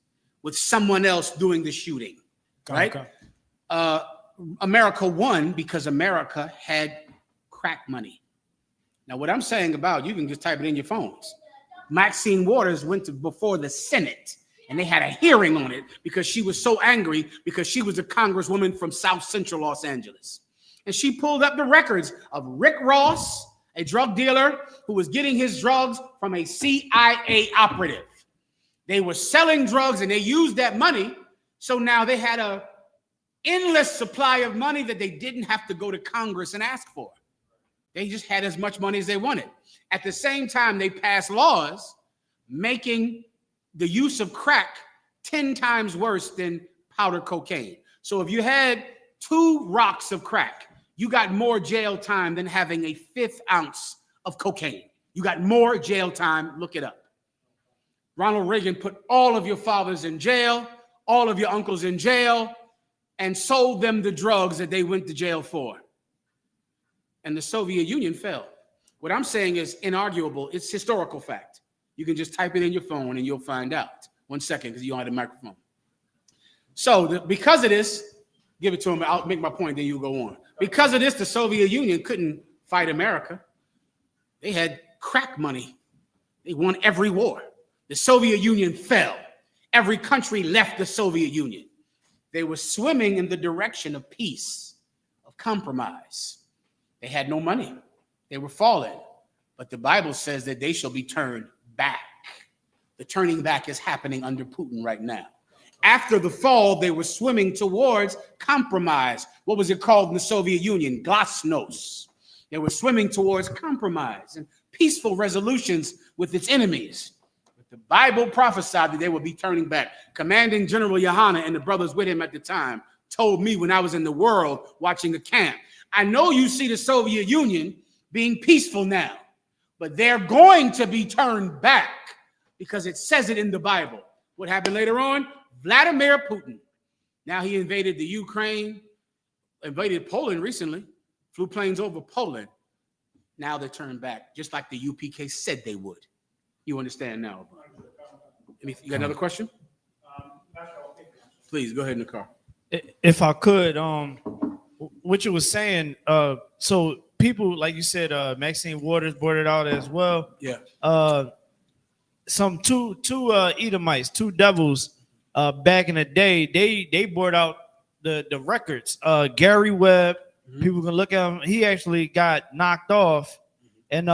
with someone else doing the shooting, right? Okay. America won because America had crack money. Now, what I'm saying about, you can just type it in your phones. Maxine Waters went before the Senate, and they had a hearing on it because she was so angry because she was a congresswoman from South Central Los Angeles. And she pulled up the records of Rick Ross, a drug dealer who was getting his drugs from a CIA operative. They were selling drugs and they used that money. So now they had a endless supply of money that they didn't have to go to Congress and ask for. They just had as much money as they wanted. At the same time, they passed laws making the use of crack 10 times worse than powder cocaine. So if you had 2 rocks of crack, you got more jail time than having a 1/5 ounce of cocaine. You got more jail time. Look it up. Ronald Reagan put all of your fathers in jail, all of your uncles in jail, and sold them the drugs that they went to jail for. And the Soviet Union fell. What I'm saying is inarguable. It's historical fact. You can just type it in your phone and you'll find out. 1 second, because you don't have the microphone. So because of this, give it to him. I'll make my point, then you go on. Because of this, the Soviet Union couldn't fight America. They had crack money. They won every war. The Soviet Union fell. Every country left the Soviet Union. They were swimming in the direction of peace, of compromise. They had no money. They were falling. But the Bible says that they shall be turned back. The turning back is happening under Putin right now. After the fall, they were swimming towards compromise. What was it called in the Soviet Union? Glasnost. They were swimming towards compromise and peaceful resolutions with its enemies. But the Bible prophesied that they would be turning back. Commanding General YAHANNA and the brothers with him at the time told me when I was in the world watching the camp, I know you see the Soviet Union being peaceful now, but they're going to be turned back because it says it in the Bible. What happened later on? Vladimir Putin. Now he invaded the Ukraine, invaded Poland recently, flew planes over Poland. Now they're turned back, just like the U.P.K. said they would. You understand now? You got another question? Please go ahead in the car. If I could, what you were saying, so people, like you said, Maxine Waters brought it out as well. Yeah. Some two Edomites, 2 devils, back in the day, they brought out the records. Gary Webb, people can look at him. He actually got knocked off, and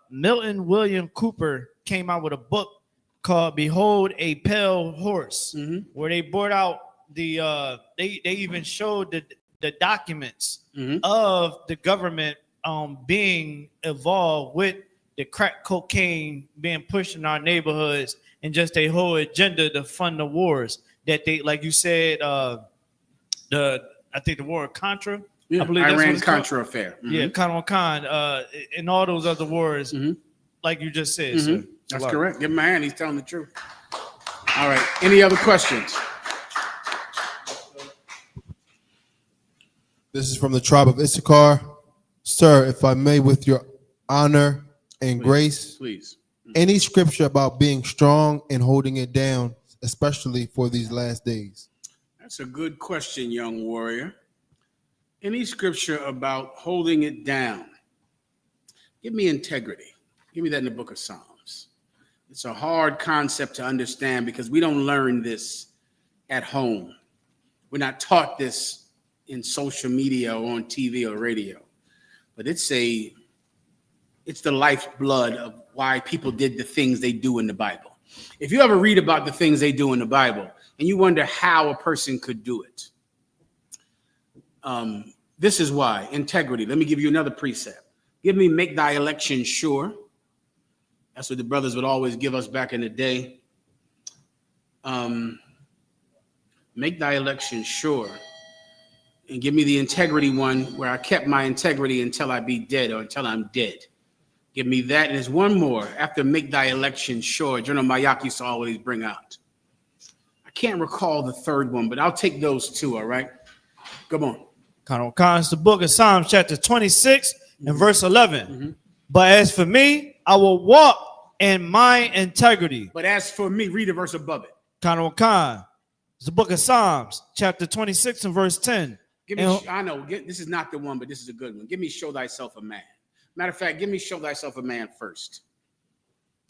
Milton William Cooper came out with a book called "Behold a Pale Horse," where they brought out the they even showed the documents of the government being involved with the crack cocaine being pushed in our neighborhoods, and just a whole agenda to fund the wars that they, like you said, I think the war of Contra. Yeah, I believe that's what Iran it's Contra called. affair. Yeah, Khan, and all those other wars, like you just said. Sir. That's correct. Give him a hand. He's telling the truth. All right. Any other questions? This is from the tribe of Issachar. Sir, if I may, with your honor and grace, Please. any scripture about being strong and holding it down, especially for these last days? That's a good question, young warrior. Any scripture about holding it down? Give me integrity. Give me that in the book of Psalms. It's a hard concept to understand because we don't learn this at home. We're not taught this in social media or on TV or radio. But it's the lifeblood of why people did the things they do in the Bible. If you ever read about the things they do in the Bible and you wonder how a person could do it, this is why. Integrity. Let me give you another precept. Give me make thy election sure. That's what the brothers would always give us back in the day. Make thy election sure. And give me the integrity one where I kept my integrity until I be dead or until I'm dead. Give me that. And there's one more. After make thy election sure, General Mayaki used to always bring out. I can't recall the third one, but I'll take those 2, all right? Come on. Khan, it's the book of Psalms, chapter 26 and verse 11. But as for me, I will walk in my integrity. But as for me, read the verse above it. Khan, it's the book of Psalms, chapter 26 and verse 10. Give me, I know this is not the one, but this is a good one. Give me show thyself a man. Matter of fact, give me show thyself a man first.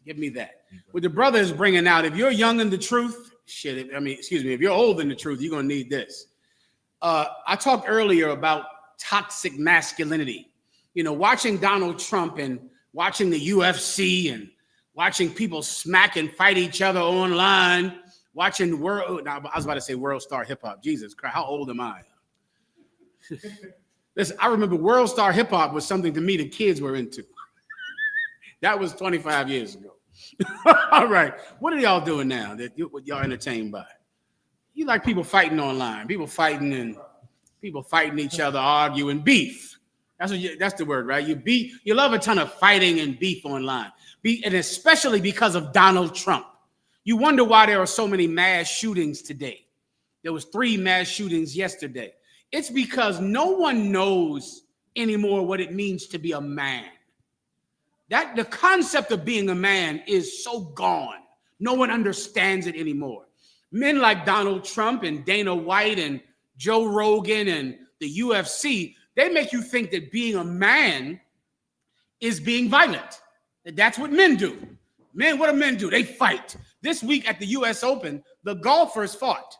Give me that. What the brother is bringing out, if you're young in the truth, if you're old in the truth, you're going to need this. I talked earlier about toxic masculinity. You know, watching Donald Trump and watching the UFC and watching people smack and fight each other online, watching world. Now, I was about to say World Star Hip Hop. Jesus Christ, how old am I? Listen, I remember World Star Hip Hop was something to me the kids were into. That was 25 years ago. All right, what are y'all doing now that y'all entertained by? You like people fighting online, people fighting each other, arguing, beef. That's the word, right? You love a ton of fighting and beef online, and especially because of Donald Trump. You wonder why there are so many mass shootings today. There was 3 mass shootings yesterday. It's because no one knows anymore what it means to be a man. That the concept of being a man is so gone. No one understands it anymore. Men like Donald Trump and Dana White and Joe Rogan and the UFC, they make you think that being a man is being violent. That's what men do. Men, what do men do? They fight. This week at the U.S. Open, the golfers fought.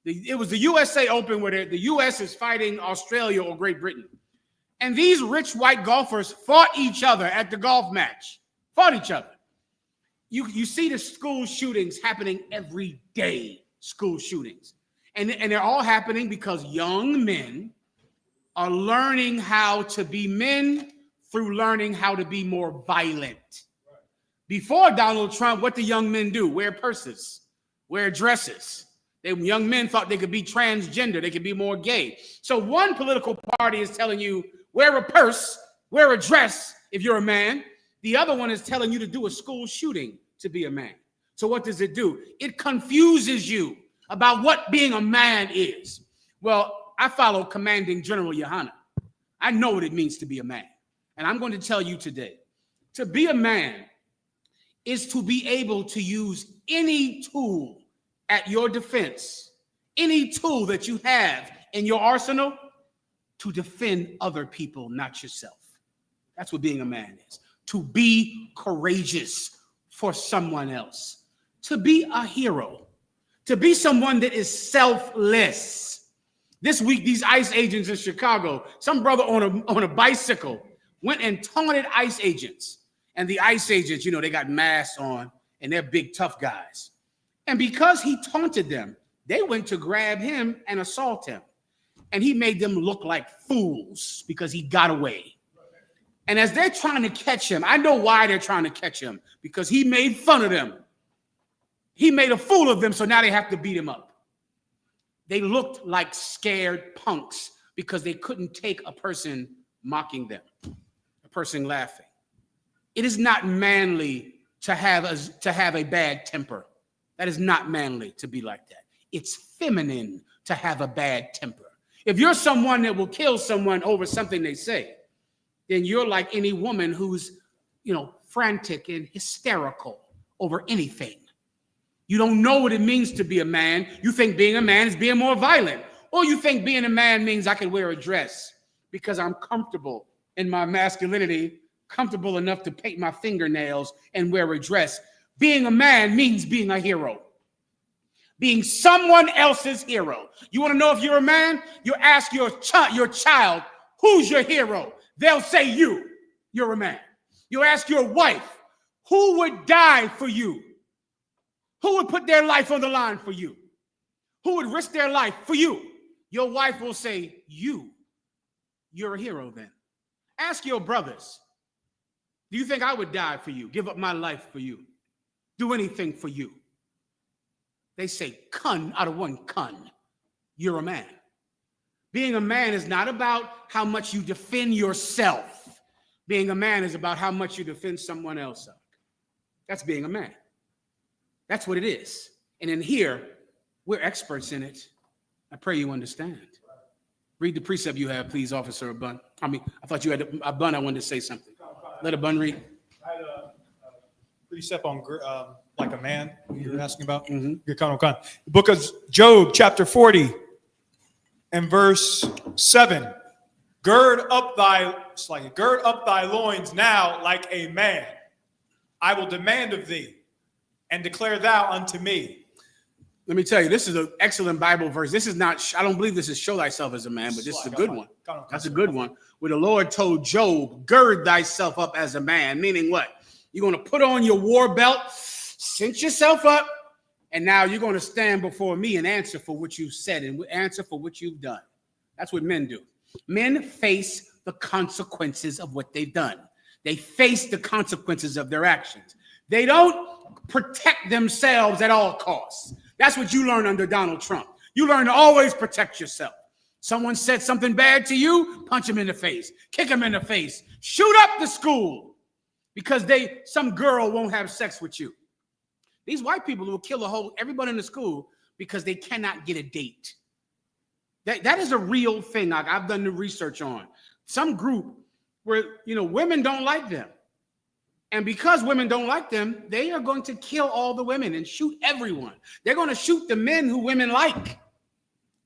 It was the USA Open where the U.S. is fighting Australia or Great Britain. And these rich white golfers fought each other at the golf match. Fought each other. You see the school shootings happening every day, school shootings. And they're all happening because young men are learning how to be men through learning how to be more violent. Before Donald Trump, what do young men do? Wear purses, wear dresses. Young men thought they could be transgender, they could be more gay. So one political party is telling you, wear a purse, wear a dress if you're a man. The other one is telling you to do a school shooting to be a man. So what does it do? It confuses you about what being a man is. Well, I follow Commanding General YAHANNA. I know what it means to be a man. And I'm going to tell you today, to be a man is to be able to use any tool at your defense, any tool that you have in your arsenal to defend other people, not yourself. That's what being a man is. To be courageous for someone else, to be a hero, to be someone that is selfless. This week, these ICE agents in Chicago, some brother on a bicycle went and taunted ICE agents. And the ICE agents, they got masks on and they're big, tough guys. And because he taunted them, they went to grab him and assault him. And he made them look like fools because he got away. And as they're trying to catch him, I know why they're trying to catch him, because he made fun of them. He made a fool of them, so now they have to beat him up. They looked like scared punks because they couldn't take a person mocking them, a person laughing. It is not manly to have a bad temper. That is not manly to be like that. It's feminine to have a bad temper. If you're someone that will kill someone over something they say, then you're like any woman who's, frantic and hysterical over anything. You don't know what it means to be a man. You think being a man is being more violent. Or you think being a man means I can wear a dress because I'm comfortable in my masculinity, comfortable enough to paint my fingernails and wear a dress. Being a man means being a hero. Being someone else's hero. You want to know if you're a man? You ask your child, who's your hero? They'll say you. You're a man. You ask your wife, who would die for you? Who would put their life on the line for you? Who would risk their life for you? Your wife will say, you. You're a hero then. Ask your brothers, do you think I would die for you? Give up my life for you? Do anything for you? They say, kun, out of one kun, you're a man. Being a man is not about how much you defend yourself. Being a man is about how much you defend someone else. That's being a man. That's what it is. And in here, we're experts in it. I pray you understand. Read the precept you have, please, Officer Abun. I thought you had Abun. I wanted to say something. Let Abun read. I had a precept on like a man you were asking about. Mm-hmm. The book of Job, chapter 40, and verse 7. Gird up thy loins now like a man. I will demand of thee, and declare thou unto me. Let me tell you, this is an excellent Bible verse. This is not, I don't believe this is show thyself as a man, but this is a good one. That's a good one. Where the Lord told Job, gird thyself up as a man, meaning what? You're going to put on your war belt, cinch yourself up, and now you're going to stand before me and answer for what you've said and answer for what you've done. That's what men do. Men face the consequences of what they've done. They face the consequences of their actions. They don't protect themselves at all costs. That's what you learn under Donald Trump. You learn to always protect yourself. Someone said something bad to you, punch him in the face, kick him in the face, shoot up the school because some girl won't have sex with you. These white people will kill everybody in the school because they cannot get a date. That is a real thing. I've done the research on some group where women don't like them, and because women don't like them, they are going to kill all the women and shoot everyone. They're going to shoot the men who women like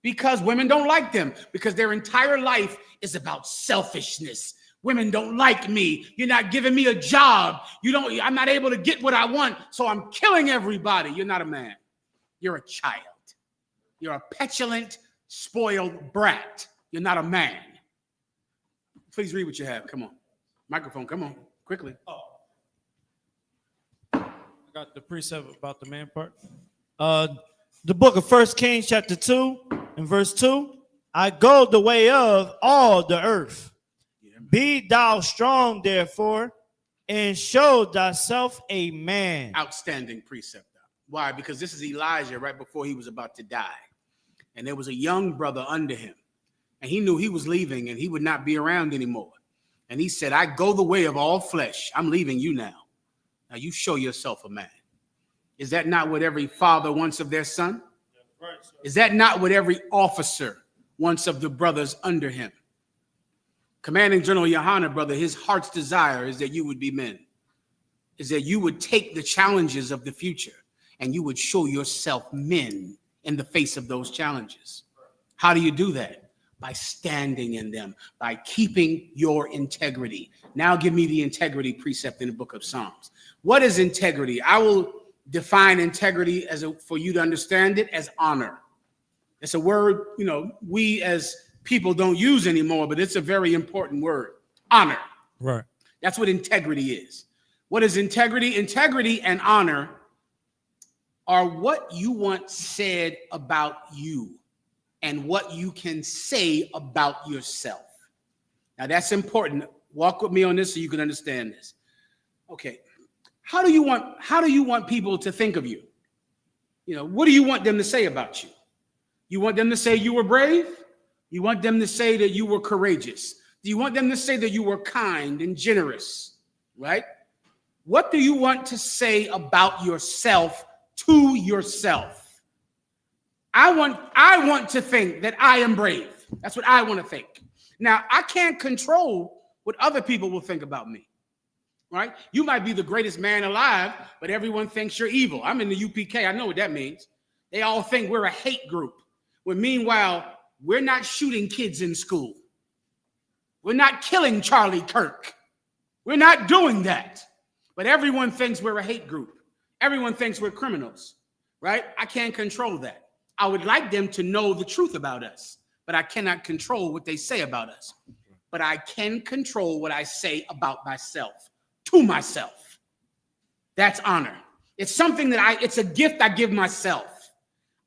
because women don't like them, because their entire life is about selfishness. Women don't like me. You're not giving me a job. I'm not able to get what I want, so I'm killing everybody. You're not a man. You're a child. You're a petulant, spoiled brat. You're not a man. Please read what you have. Come on. Microphone, come on, quickly. I got the precept about the man part. The book of 1 Kings chapter 2 and verse 2. I go the way of all the earth. Be thou strong, therefore, and show thyself a man. Outstanding precept. Why? Because this is Elijah right before he was about to die. And there was a young brother under him. And he knew he was leaving and he would not be around anymore. And he said, I go the way of all flesh. I'm leaving you now. Now you show yourself a man. Is that not what every father wants of their son? Is that not what every officer wants of the brothers under him? Commanding General YAHANNA, brother, his heart's desire is that you would be men, is that you would take the challenges of the future and you would show yourself men in the face of those challenges. How do you do that? By standing in them, by keeping your integrity. Now give me the integrity precept in the book of Psalms. What is integrity? I will define integrity for you to understand it as honor. It's a word, we as people don't use anymore, but it's a very important word. Honor. Right. That's what integrity is. What is integrity? Integrity and honor are what you want said about you and what you can say about yourself. Now that's important. Walk with me on this so you can understand this. Okay. How do you want people to think of you? What do you want them to say about you? You want them to say you were brave? You want them to say that you were courageous? Do you want them to say that you were kind and generous? Right? What do you want to say about yourself to yourself? I want to think that I am brave. That's what I want to think. Now, I can't control what other people will think about me. Right? You might be the greatest man alive, but everyone thinks you're evil. I'm in the UPK. I know what that means. They all think we're a hate group. When meanwhile, we're not shooting kids in school. We're not killing Charlie Kirk. We're not doing that. But everyone thinks we're a hate group. Everyone thinks we're criminals, right? I can't control that. I would like them to know the truth about us, but I cannot control what they say about us. But I can control what I say about myself, to myself. That's honor. It's something it's a gift I give myself.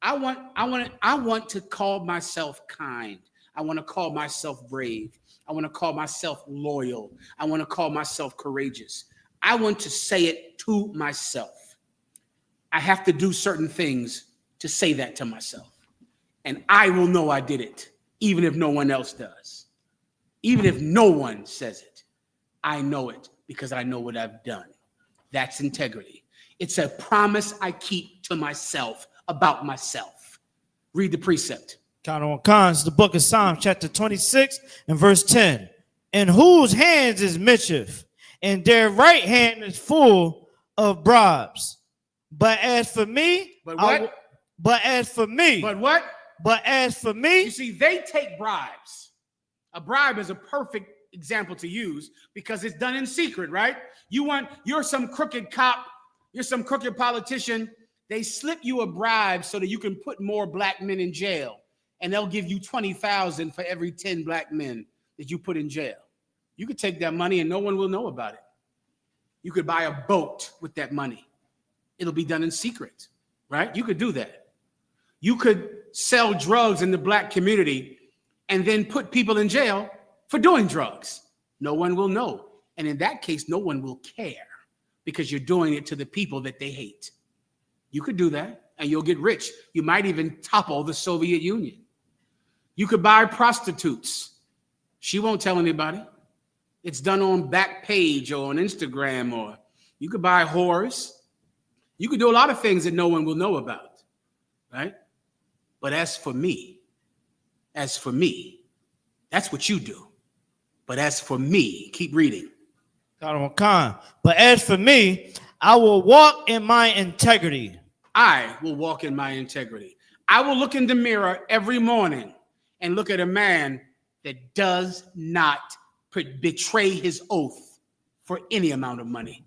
I want to call myself kind. I want to call myself brave. I want to call myself loyal. I want to call myself courageous. I want to say it to myself. I have to do certain things to say that to myself. And I will know I did it, even if no one else does. Even if no one says it, I know it because I know what I've done. That's integrity. It's a promise I keep to myself about myself. Read the precept. Count on cons, the book of Psalms, chapter 26 and verse 10. In whose hands is mischief, and their right hand is full of bribes. But as for me, But what? But as for me, You see, they take bribes. A bribe is a perfect example to use because it's done in secret, right? You're some crooked cop, you're some crooked politician. They slip you a bribe so that you can put more black men in jail, and they'll give you $20,000 for every 10 black men that you put in jail. You could take that money and no one will know about it. You could buy a boat with that money. It'll be done in secret, right? You could do that. You could sell drugs in the black community and then put people in jail for doing drugs. No one will know. And in that case, no one will care because you're doing it to the people that they hate. You could do that and you'll get rich. You might even topple the Soviet Union. You could buy prostitutes. She won't tell anybody. It's done on Backpage or on Instagram, or you could buy whores. You could do a lot of things that no one will know about, right? But as for me, that's what you do. But as for me, keep reading. But as for me, I will walk in my integrity. I will walk in my integrity. I will look in the mirror every morning and look at a man that does not betray his oath for any amount of money,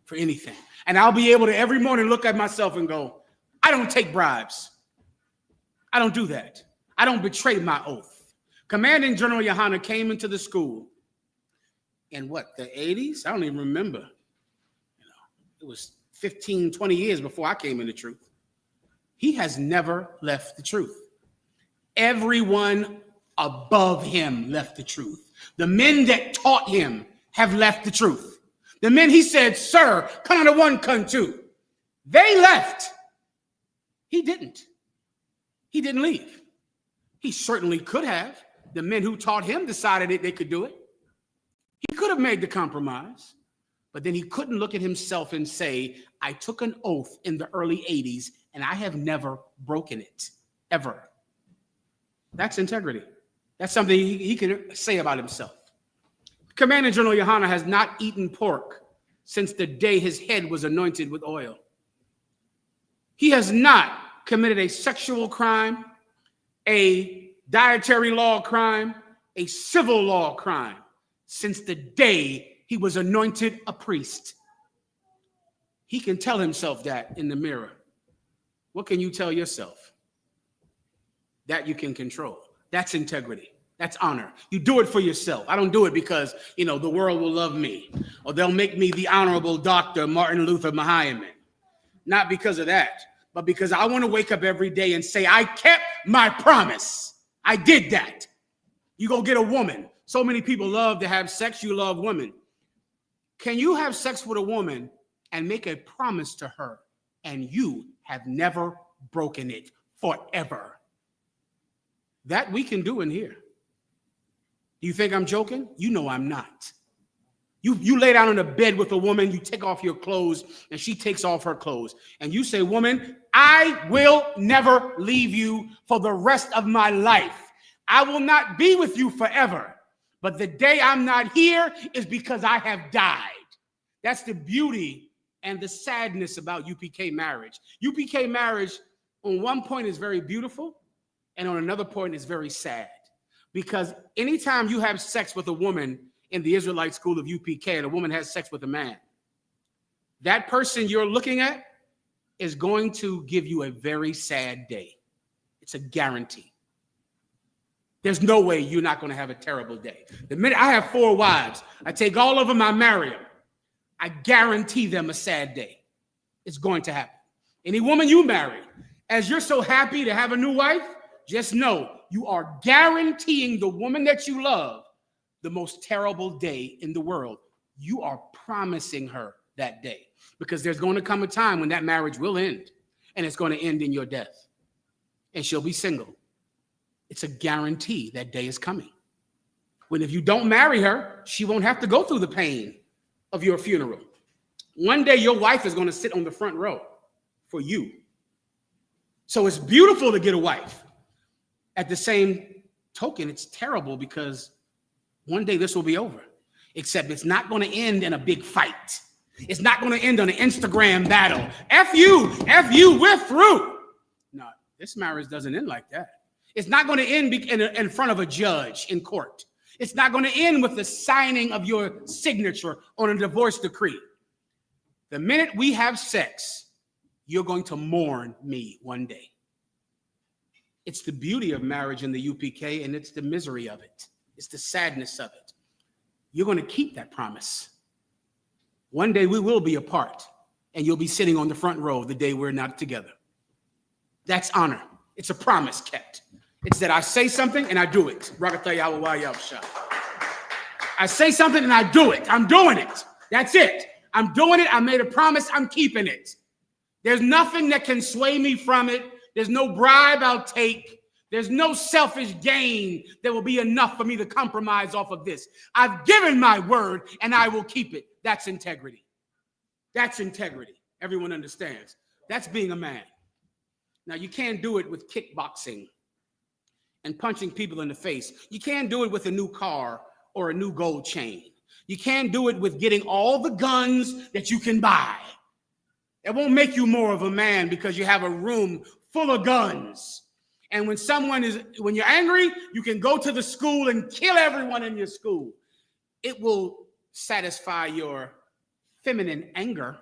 for anything. And I'll be able to every morning look at myself and go, I don't take bribes. I don't do that. I don't betray my oath. Commanding General YAHANNA came into the school in what, the 80s? I don't even remember. It was 15, 20 years before I came into truth. He has never left the truth. Everyone above him left the truth. The men that taught him have left the truth. The men he said, sir, come on to one, come two. They left. He didn't. He didn't leave. He certainly could have. The men who taught him decided that they could do it. He could have made the compromise, but then he couldn't look at himself and say, I took an oath in the early 80s and I have never broken it, ever. That's integrity. That's something he can say about himself. Commander General YAHANNA has not eaten pork since the day his head was anointed with oil. He has not committed a sexual crime, a dietary law crime, a civil law crime since the day he was anointed a priest. He can tell himself that in the mirror. What can you tell yourself? That you can control. That's integrity. That's honor. You do it for yourself. I don't do it because, the world will love me or they'll make me the Honorable Dr. Martin Luther Mahayaman. Not because of that, but because I want to wake up every day and say, I kept my promise. I did that. You go get a woman. So many people love to have sex. You love women. Can you have sex with a woman and make a promise to her and you have never broken it forever? That we can do in here. Do you think I'm joking? You know I'm not. You lay down in a bed with a woman, you take off your clothes, and she takes off her clothes. And you say, woman, I will never leave you for the rest of my life. I will not be with you forever. But the day I'm not here is because I have died. That's the beauty and the sadness about UPK marriage. UPK marriage on one point is very beautiful, and on another point is very sad. Because anytime you have sex with a woman in the Israelite school of UPK and a woman has sex with a man, that person you're looking at is going to give you a very sad day. It's a guarantee. There's no way you're not going to have a terrible day. The minute I have 4 wives, I take all of them, I marry them. I guarantee them a sad day. It's going to happen. Any woman you marry, as you're so happy to have a new wife, just know you are guaranteeing the woman that you love the most terrible day in the world. You are promising her that day because there's going to come a time when that marriage will end and it's going to end in your death and she'll be single. It's a guarantee that day is coming. When if you don't marry her, she won't have to go through the pain of your funeral. One day your wife is going to sit on the front row for you. So it's beautiful to get a wife. At the same token, it's terrible because one day this will be over, except it's not going to end in a big fight. It's not going to end on an Instagram battle. F you, we're through. No, this marriage doesn't end like that. It's not going to end in front of a judge in court. It's not going to end with the signing of your signature on a divorce decree. The minute we have sex, you're going to mourn me one day. It's the beauty of marriage in the UPK, and it's the misery of it. It's the sadness of it. You're going to keep that promise. One day we will be apart, and you'll be sitting on the front row the day we're not together. That's honor. It's a promise kept. It's that I say something and I do it. I say something and I do it. I'm doing it. That's it. I'm doing it. I made a promise. I'm keeping it. There's nothing that can sway me from it. There's no bribe I'll take. There's no selfish gain that will be enough for me to compromise off of this. I've given my word and I will keep it. That's integrity. That's integrity. Everyone understands. That's being a man. Now, you can't do it with kickboxing and punching people in the face. You can't do it with a new car or a new gold chain. You can't do it with getting all the guns that you can buy. It won't make you more of a man because you have a room full of guns. And when you're angry, you can go to the school and kill everyone in your school. It will satisfy your feminine anger,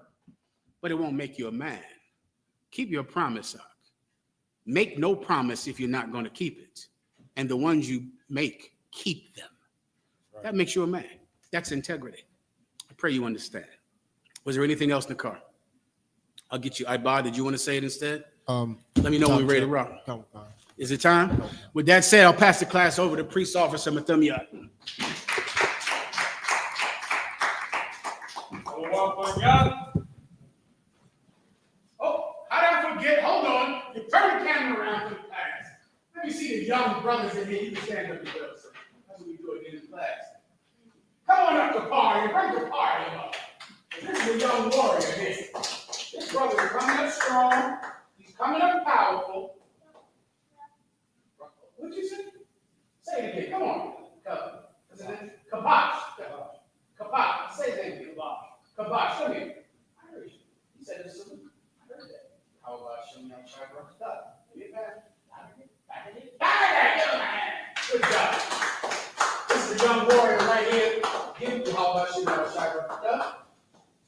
but it won't make you a man. Keep your promise up. Make no promise if you're not going to keep it. And the ones you make, keep them. Right. That makes you a man. That's integrity. I pray you understand. Was there anything else in the car? I'll get you. Ibar, did you want to say it instead? Let me know when we're ready to rock. No. Is it time? No. With that said, I'll pass the class over to Priest Officer Mathamiyat. Oh, how did I forget? Hold on. You turn the camera around for the class. Let me see the young brothers in here. You can stand up and do it. That's what we do again in class. Come on up to party. Bring the party up. This is a young warrior here. This brother is coming up strong. He's coming up powerful. What'd you say? Say it again. Come on. Kabosh. Kabosh. Say it again. Kabosh. Come here. I heard you. You said this. I heard that. How about showing that sharp stuff? Get back. Good job. This is a young warrior right here. Give you how about showing that sharp stuff?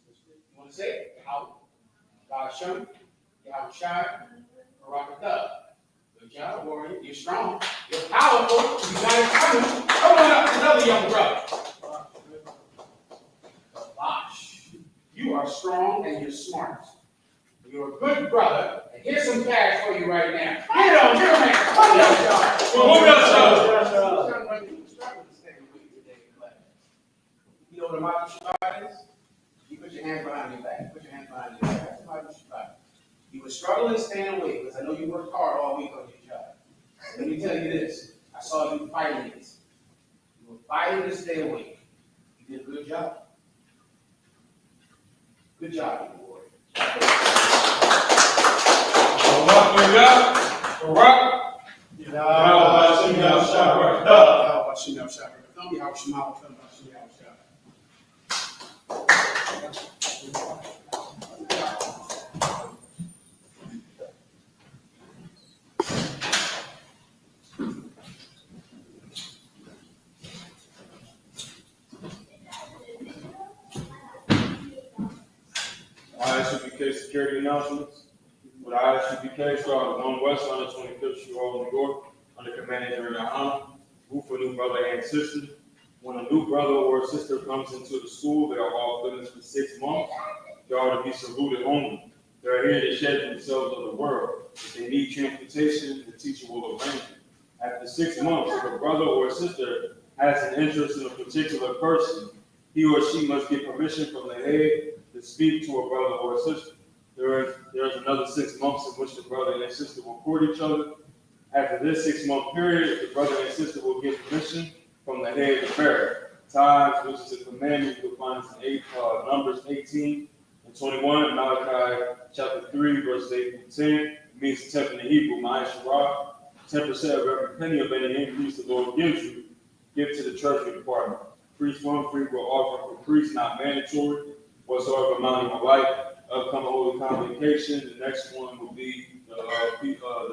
You want to say it? How? Hashem, Yahushua, Barakatah. Good job, warrior. You're strong. You're powerful. You got it coming. Come on up to another young brother. Kabosh. You are strong and you're smart. You're a good brother. And here's some cash for you right now. Get it on, get it on. You know what a Mahayaman is? You put your hands behind your back. Put your hands behind your back. You were struggling to stay awake because I know you worked hard all week on your job. Let me tell you this. I saw you fighting it. You were fighting to stay awake. You did a good job. Good job, you boy. I.S.U.P.K security announcements. With I.S.U.P.K started 1 West on the 25th Street, New York, under Command General YAHANNA, who for new brother and sister. When a new brother or sister comes into the school, they are off limits for 6 months. They are to be saluted only. They are here to shed themselves of the world. If they need transportation, the teacher will arrange it. After 6 months, if a brother or sister has an interest in a particular person, he or she must get permission from the head to speak to a brother or a sister. There is another 6 months in which the brother and sister will court each other. After this 6 month period, the brother and sister will get permission from the head to marry. Tithes, which is a commandment you can find in Numbers 18 and 21, Malachi chapter 3, verses 8 through 10. It means tenth in the Hebrew, Ma'asharah. 10% of every penny of any increase the Lord gives you, give to the treasury department. Priest one free will offer for priests, not mandatory. Whatsoever amount you would like. Upcoming Holy Convocation. The next one will be the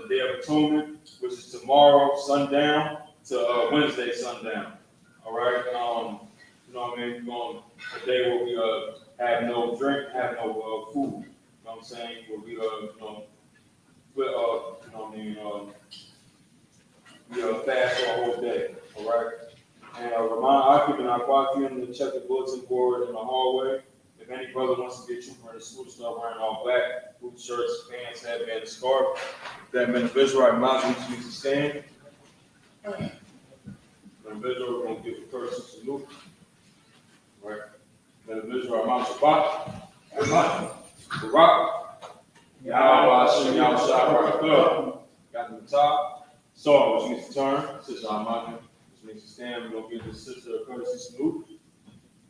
Day of Atonement, which is tomorrow sundown to Wednesday sundown. All right. You know what I mean? We're going a day where we have no drink, have no food. You know what I'm saying? Where we we fast for a whole day. All right. And remind occupant our party to check the bulletin board in the hallway. If any brother wants to get trooper in the school, start wearing all black, boot shirts, pants, headband, and scarf. That men of Israel, Muslims need to stand. Men of Israel, we're going to give a courtesy salute. Right. Men of Israel, Mount Shabbat. Amen. Barak. Yahweh, Hashem, Yahweh, Shabbat. Got to the top. So, which means to turn. Sister Ahmad, which means to stand. We're going to give the sister a courtesy salute.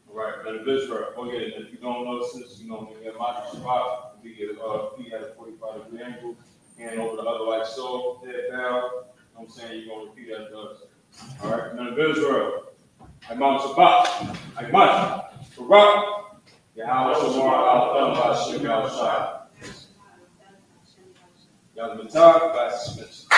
All right, men of Israel. Oh, yeah, and if you don't know the sister, when you get Mount Shabbat, we get feet at a 45-degree angle, hand over the other like so, head down. You know what I'm saying? You're going to repeat as it does. All right, men of Israel. I Mount Shabbat. I must. Barak. Yahweh Shamar al Hashem Yahweh Shai. Yahweh Matah.